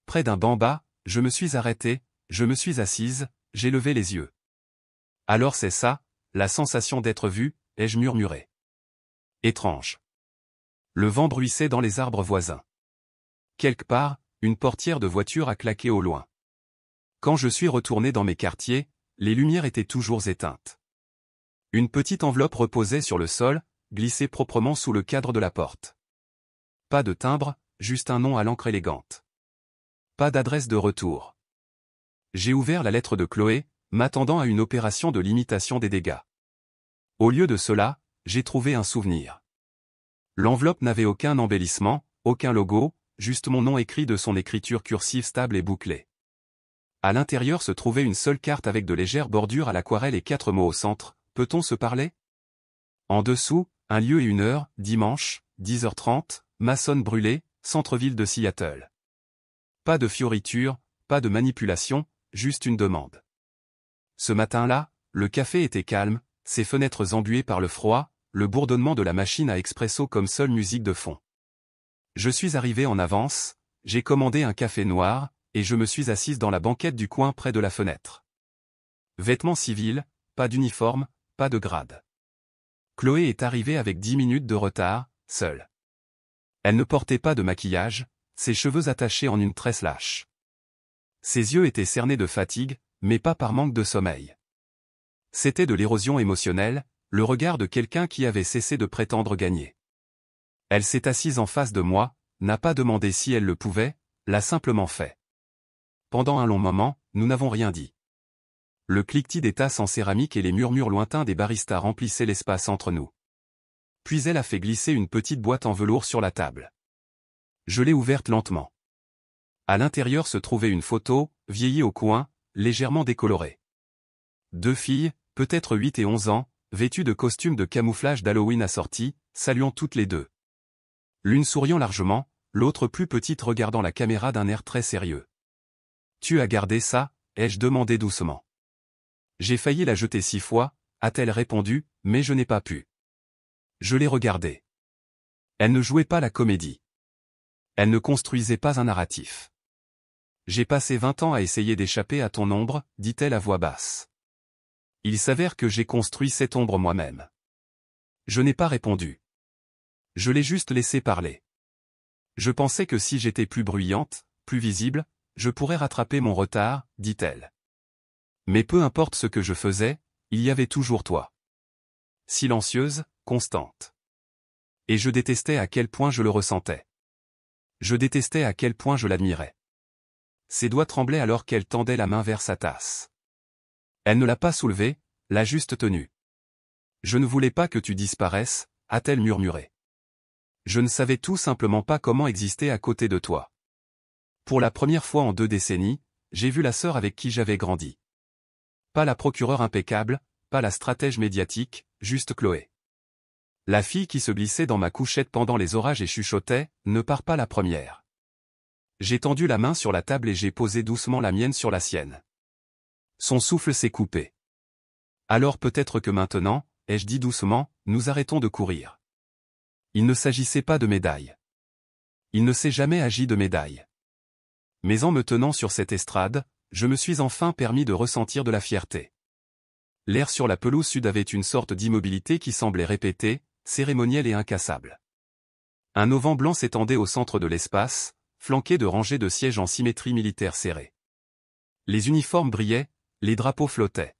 Près d'un banc bas, je me suis arrêté, je me suis assise, j'ai levé les yeux. Alors c'est ça, la sensation d'être vu, ai-je murmuré. Étrange. Le vent bruissait dans les arbres voisins. Quelque part, une portière de voiture a claqué au loin. Quand je suis retourné dans mes quartiers, les lumières étaient toujours éteintes. Une petite enveloppe reposait sur le sol, glissée proprement sous le cadre de la porte. Pas de timbre, juste un nom à l'encre élégante. Pas d'adresse de retour. J'ai ouvert la lettre de Chloé, m'attendant à une opération de limitation des dégâts. Au lieu de cela, j'ai trouvé un souvenir. L'enveloppe n'avait aucun embellissement, aucun logo, juste mon nom écrit de son écriture cursive stable et bouclée. À l'intérieur se trouvait une seule carte avec de légères bordures à l'aquarelle et 4 mots au centre. Peut-on se parler? En dessous, un lieu et une heure, dimanche, 10h30, Mason brûlé, centre-ville de Seattle. Pas de fioriture, pas de manipulation, juste une demande. Ce matin-là, le café était calme, ses fenêtres embuées par le froid, le bourdonnement de la machine à expresso comme seule musique de fond. Je suis arrivé en avance, j'ai commandé un café noir, et je me suis assise dans la banquette du coin près de la fenêtre. Vêtements civils, pas d'uniforme, pas de grade. Chloé est arrivée avec 10 minutes de retard, seule. Elle ne portait pas de maquillage, ses cheveux attachés en une tresse lâche. Ses yeux étaient cernés de fatigue, mais pas par manque de sommeil. C'était de l'érosion émotionnelle, le regard de quelqu'un qui avait cessé de prétendre gagner. Elle s'est assise en face de moi, n'a pas demandé si elle le pouvait, l'a simplement fait. Pendant un long moment, nous n'avons rien dit. Le cliquetis des tasses en céramique et les murmures lointains des baristas remplissaient l'espace entre nous. Puis elle a fait glisser une petite boîte en velours sur la table. Je l'ai ouverte lentement. À l'intérieur se trouvait une photo, vieillie au coin, légèrement décolorée. 2 filles, peut-être 8 et 11 ans, vêtues de costumes de camouflage d'Halloween assortis, saluant toutes les deux. L'une souriant largement, l'autre plus petite regardant la caméra d'un air très sérieux. « Tu as gardé ça ?» ai-je demandé doucement. J'ai failli la jeter 6 fois, a-t-elle répondu, mais je n'ai pas pu. Je l'ai regardée. Elle ne jouait pas la comédie. Elle ne construisait pas un narratif. J'ai passé 20 ans à essayer d'échapper à ton ombre, dit-elle à voix basse. Il s'avère que j'ai construit cette ombre moi-même. Je n'ai pas répondu. Je l'ai juste laissé parler. Je pensais que si j'étais plus bruyante, plus visible, je pourrais rattraper mon retard, dit-elle. Mais peu importe ce que je faisais, il y avait toujours toi. Silencieuse, constante. Et je détestais à quel point je le ressentais. Je détestais à quel point je l'admirais. Ses doigts tremblaient alors qu'elle tendait la main vers sa tasse. Elle ne l'a pas soulevée, l'a juste tenue. Je ne voulais pas que tu disparaisses, a-t-elle murmuré. Je ne savais tout simplement pas comment exister à côté de toi. Pour la première fois en 2 décennies, j'ai vu la sœur avec qui j'avais grandi. Pas la procureure impeccable, pas la stratège médiatique, juste Chloé. La fille qui se glissait dans ma couchette pendant les orages et chuchotait, ne pars pas la première. J'ai tendu la main sur la table et j'ai posé doucement la mienne sur la sienne. Son souffle s'est coupé. Alors peut-être que maintenant, ai-je dit doucement, nous arrêtons de courir. Il ne s'agissait pas de médailles. Il ne s'est jamais agi de médailles. Mais en me tenant sur cette estrade, je me suis enfin permis de ressentir de la fierté. L'air sur la pelouse sud avait une sorte d'immobilité qui semblait répétée, cérémonielle et incassable. Un auvent blanc s'étendait au centre de l'espace, flanqué de rangées de sièges en symétrie militaire serrée. Les uniformes brillaient, les drapeaux flottaient.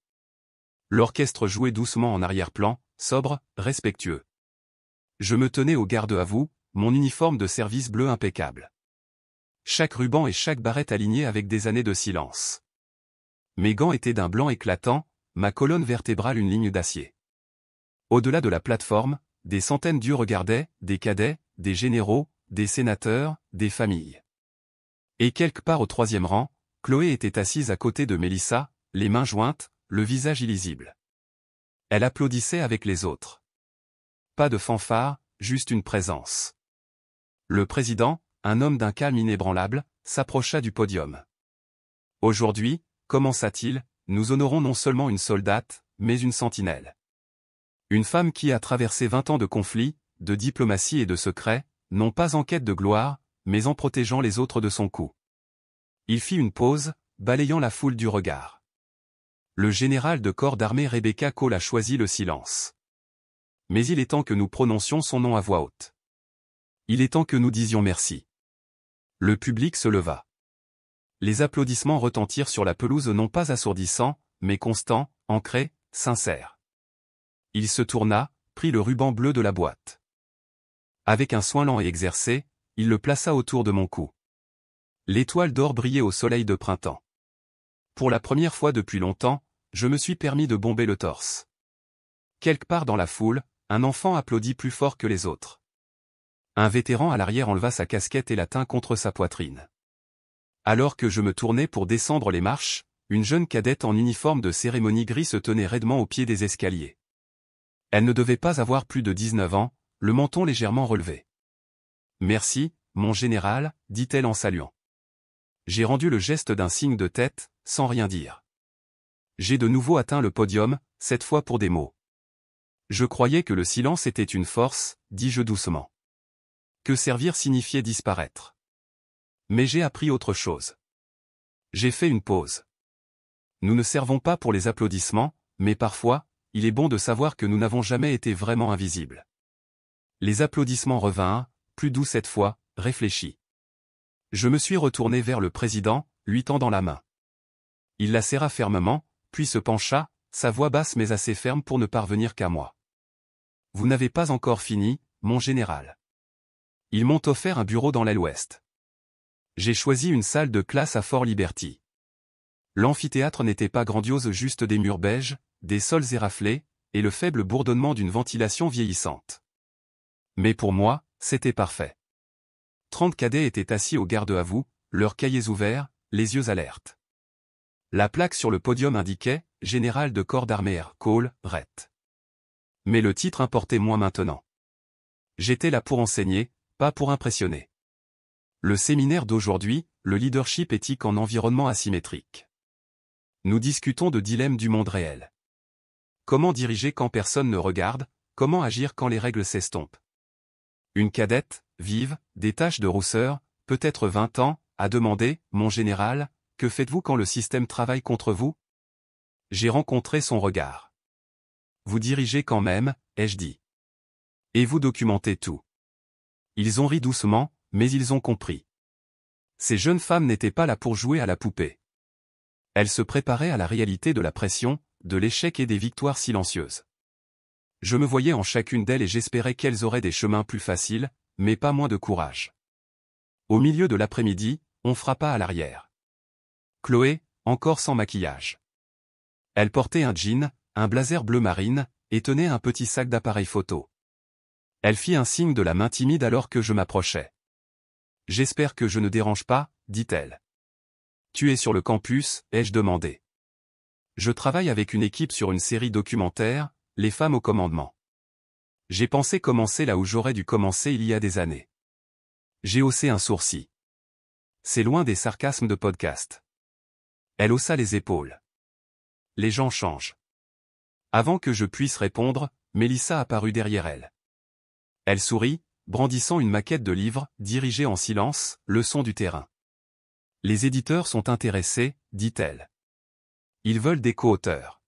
L'orchestre jouait doucement en arrière-plan, sobre, respectueux. Je me tenais au garde à vous, mon uniforme de service bleu impeccable. Chaque ruban et chaque barrette alignée avec des années de silence. Mes gants étaient d'un blanc éclatant, ma colonne vertébrale une ligne d'acier. Au-delà de la plateforme, des centaines d'yeux regardaient, des cadets, des généraux, des sénateurs, des familles. Et quelque part au 3e rang, Chloé était assise à côté de Mélissa, les mains jointes, le visage illisible. Elle applaudissait avec les autres. Pas de fanfare, juste une présence. Le président, un homme d'un calme inébranlable, s'approcha du podium. Aujourd'hui, commença-t-il, nous honorons non seulement une soldate, mais une sentinelle. Une femme qui a traversé 20 ans de conflits, de diplomatie et de secrets, non pas en quête de gloire, mais en protégeant les autres de son coup. Il fit une pause, balayant la foule du regard. Le général de corps d'armée Rebecca Cole a choisi le silence. Mais il est temps que nous prononcions son nom à voix haute. Il est temps que nous disions merci. Le public se leva. Les applaudissements retentirent sur la pelouse non pas assourdissants, mais constants, ancrés, sincères. Il se tourna, prit le ruban bleu de la boîte. Avec un soin lent et exercé, il le plaça autour de mon cou. L'étoile d'or brillait au soleil de printemps. Pour la première fois depuis longtemps, je me suis permis de bomber le torse. Quelque part dans la foule, un enfant applaudit plus fort que les autres. Un vétéran à l'arrière enleva sa casquette et la tint contre sa poitrine. Alors que je me tournais pour descendre les marches, une jeune cadette en uniforme de cérémonie gris se tenait raidement au pied des escaliers. Elle ne devait pas avoir plus de 19 ans, le menton légèrement relevé. « Merci, mon général », dit-elle en saluant. J'ai rendu le geste d'un signe de tête, sans rien dire. J'ai de nouveau atteint le podium, cette fois pour des mots. Je croyais que le silence était une force, dis-je doucement. Que servir signifiait disparaître. Mais j'ai appris autre chose. J'ai fait une pause. Nous ne servons pas pour les applaudissements, mais parfois, il est bon de savoir que nous n'avons jamais été vraiment invisibles. Les applaudissements revinrent, plus doux cette fois, réfléchis. Je me suis retourné vers le président, lui tendant la main. Il la serra fermement, puis se pencha, sa voix basse mais assez ferme pour ne parvenir qu'à moi. « Vous n'avez pas encore fini, mon général. » Ils m'ont offert un bureau dans l'aile ouest. J'ai choisi une salle de classe à Fort Liberty. L'amphithéâtre n'était pas grandiose, juste des murs beiges, des sols éraflés, et le faible bourdonnement d'une ventilation vieillissante. Mais pour moi, c'était parfait. 30 cadets étaient assis au garde-à-vous, leurs cahiers ouverts, les yeux alertes. La plaque sur le podium indiquait « Général de corps d'armée Cole, Rhett ». Mais le titre importait moins maintenant. J'étais là pour enseigner, pas pour impressionner. Le séminaire d'aujourd'hui, le leadership éthique en environnement asymétrique. Nous discutons de dilemmes du monde réel. Comment diriger quand personne ne regarde, comment agir quand les règles s'estompent. Une cadette, vive, des taches de rousseur, peut-être 20 ans, a demandé « Mon général, que faites-vous quand le système travaille contre vous ?» J'ai rencontré son regard. « Vous dirigez quand même, ai-je dit. Et vous documentez tout. » Ils ont ri doucement, mais ils ont compris. Ces jeunes femmes n'étaient pas là pour jouer à la poupée. Elles se préparaient à la réalité de la pression, de l'échec et des victoires silencieuses. Je me voyais en chacune d'elles et j'espérais qu'elles auraient des chemins plus faciles, mais pas moins de courage. Au milieu de l'après-midi, on frappa à l'arrière. Chloé, encore sans maquillage. Elle portait un jean, un blazer bleu marine, et tenait un petit sac d'appareil photo. Elle fit un signe de la main timide alors que je m'approchais. « J'espère que je ne dérange pas, dit-elle. »« Tu es sur le campus ?» ai-je demandé. « Je travaille avec une équipe sur une série documentaire, Les femmes au commandement. J'ai pensé commencer là où j'aurais dû commencer il y a des années. » J'ai haussé un sourcil. C'est loin des sarcasmes de podcast. Elle haussa les épaules. Les gens changent. Avant que je puisse répondre, Mélissa apparut derrière elle. Elle sourit, brandissant une maquette de livre, dirigée en silence, Leçon du terrain. Les éditeurs sont intéressés, dit-elle. Ils veulent des co-auteurs.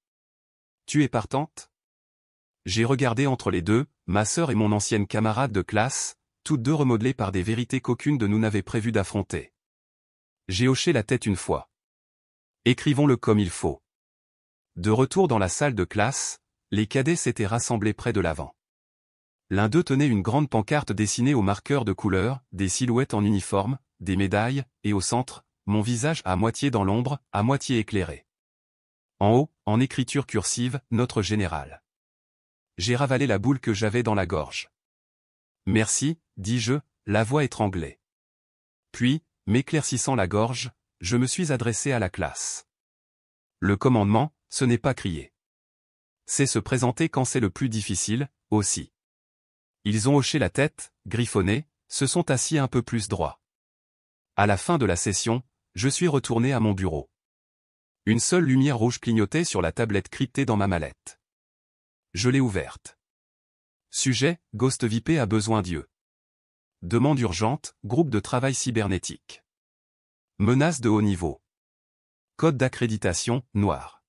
Tu es partante ? J'ai regardé entre les deux, ma sœur et mon ancienne camarade de classe, toutes deux remodelées par des vérités qu'aucune de nous n'avait prévu d'affronter. J'ai hoché la tête une fois. Écrivons-le comme il faut. De retour dans la salle de classe, les cadets s'étaient rassemblés près de l'avant. L'un d'eux tenait une grande pancarte dessinée au marqueur de couleur, des silhouettes en uniforme, des médailles, et au centre, mon visage à moitié dans l'ombre, à moitié éclairé. En haut, en écriture cursive, notre général. J'ai ravalé la boule que j'avais dans la gorge. Merci, dis-je, la voix étranglée. Puis, m'éclaircissant la gorge, je me suis adressé à la classe. Le commandement, ce n'est pas crier. C'est se présenter quand c'est le plus difficile, aussi. Ils ont hoché la tête, griffonné, se sont assis un peu plus droit. À la fin de la session, je suis retourné à mon bureau. Une seule lumière rouge clignotait sur la tablette cryptée dans ma mallette. Je l'ai ouverte. Sujet, Ghost VIP a besoin d'yeux. Demande urgente, groupe de travail cybernétique. Menace de haut niveau. Code d'accréditation, noir.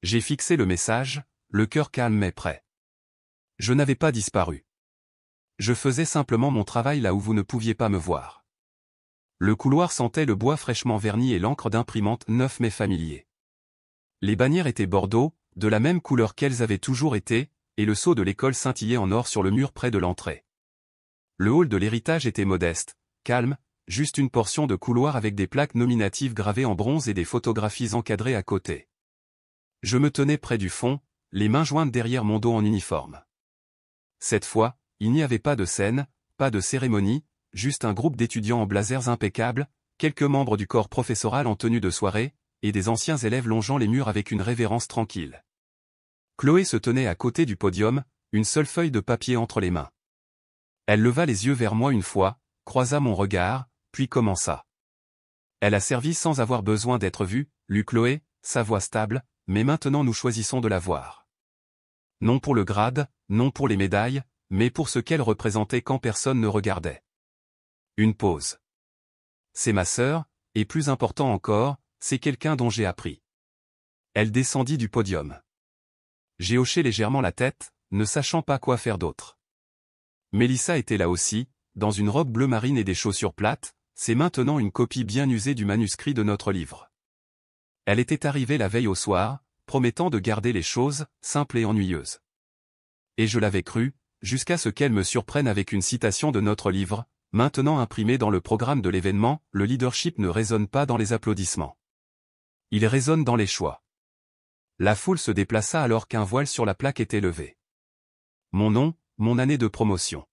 J'ai fixé le message, le cœur calme mais prêt. Je n'avais pas disparu. Je faisais simplement mon travail là où vous ne pouviez pas me voir. Le couloir sentait le bois fraîchement verni et l'encre d'imprimante neuf mais familier. Les bannières étaient bordeaux, de la même couleur qu'elles avaient toujours été, et le sceau de l'école scintillait en or sur le mur près de l'entrée. Le hall de l'héritage était modeste, calme, juste une portion de couloir avec des plaques nominatives gravées en bronze et des photographies encadrées à côté. Je me tenais près du fond, les mains jointes derrière mon dos en uniforme. Cette fois, il n'y avait pas de scène, pas de cérémonie, juste un groupe d'étudiants en blazers impeccables, quelques membres du corps professoral en tenue de soirée, et des anciens élèves longeant les murs avec une révérence tranquille. Chloé se tenait à côté du podium, une seule feuille de papier entre les mains. Elle leva les yeux vers moi une fois, croisa mon regard, puis commença. Elle a servi sans avoir besoin d'être vue, lut Chloé, sa voix stable, mais maintenant nous choisissons de la voir. Non pour le grade, non pour les médailles, mais pour ce qu'elle représentait quand personne ne regardait. Une pause. C'est ma sœur, et plus important encore, c'est quelqu'un dont j'ai appris. Elle descendit du podium. J'ai hoché légèrement la tête, ne sachant pas quoi faire d'autre. Mélissa était là aussi, dans une robe bleu marine et des chaussures plates, c'est maintenant une copie bien usée du manuscrit de notre livre. Elle était arrivée la veille au soir, promettant de garder les choses simples et ennuyeuses. Et je l'avais cru, jusqu'à ce qu'elle me surprenne avec une citation de notre livre, maintenant imprimée dans le programme de l'événement, le leadership ne résonne pas dans les applaudissements. Il résonne dans les choix. La foule se déplaça alors qu'un voile sur la plaque était levé. Mon nom, mon année de promotion.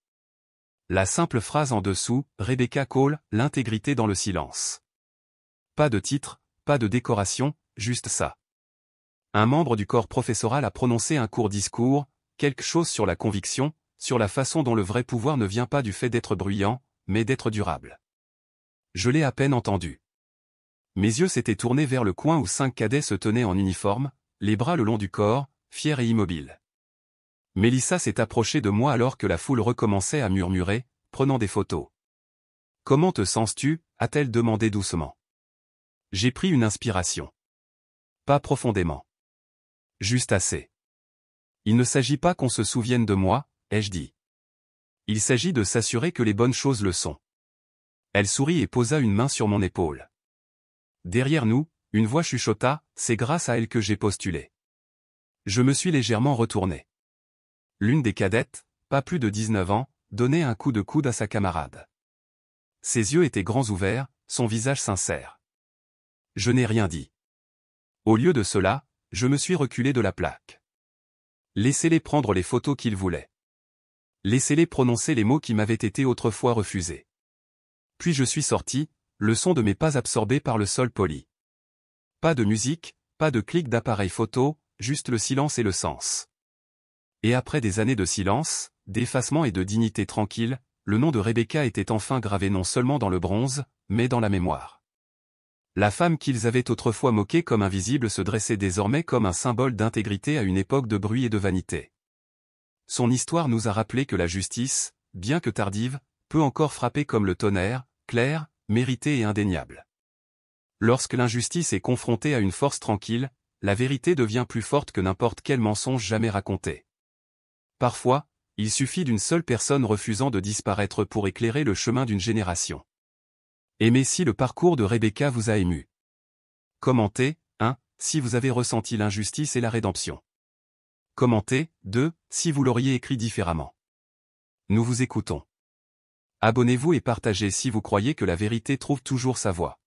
La simple phrase en dessous, Rebecca Cole, l'intégrité dans le silence. Pas de titre, pas de décoration, juste ça. Un membre du corps professoral a prononcé un court discours, quelque chose sur la conviction, sur la façon dont le vrai pouvoir ne vient pas du fait d'être bruyant, mais d'être durable. Je l'ai à peine entendu. Mes yeux s'étaient tournés vers le coin où 5 cadets se tenaient en uniforme, les bras le long du corps, fiers et immobiles. Mélissa s'est approchée de moi alors que la foule recommençait à murmurer, prenant des photos. « Comment te sens-tu » a-t-elle demandé doucement. J'ai pris une inspiration. Pas profondément. Juste assez. Il ne s'agit pas qu'on se souvienne de moi, ai-je dit. Il s'agit de s'assurer que les bonnes choses le sont. Elle sourit et posa une main sur mon épaule. Derrière nous, une voix chuchota, c'est grâce à elle que j'ai postulé. Je me suis légèrement retourné. L'une des cadettes, pas plus de 19 ans, donnait un coup de coude à sa camarade. Ses yeux étaient grands ouverts, son visage sincère. Je n'ai rien dit. Au lieu de cela, je me suis reculé de la plaque. Laissez-les prendre les photos qu'ils voulaient. Laissez-les prononcer les mots qui m'avaient été autrefois refusés. Puis je suis sorti, le son de mes pas absorbé par le sol poli. Pas de musique, pas de clic d'appareil photo, juste le silence et le sens. Et après des années de silence, d'effacement et de dignité tranquille, le nom de Rebecca était enfin gravé non seulement dans le bronze, mais dans la mémoire. La femme qu'ils avaient autrefois moquée comme invisible se dressait désormais comme un symbole d'intégrité à une époque de bruit et de vanité. Son histoire nous a rappelé que la justice, bien que tardive, peut encore frapper comme le tonnerre, claire, méritée et indéniable. Lorsque l'injustice est confrontée à une force tranquille, la vérité devient plus forte que n'importe quel mensonge jamais raconté. Parfois, il suffit d'une seule personne refusant de disparaître pour éclairer le chemin d'une génération. Aimez si le parcours de Rebecca vous a ému. Commentez, 1, si vous avez ressenti l'injustice et la rédemption. Commentez, 2, si vous l'auriez écrit différemment. Nous vous écoutons. Abonnez-vous et partagez si vous croyez que la vérité trouve toujours sa voie.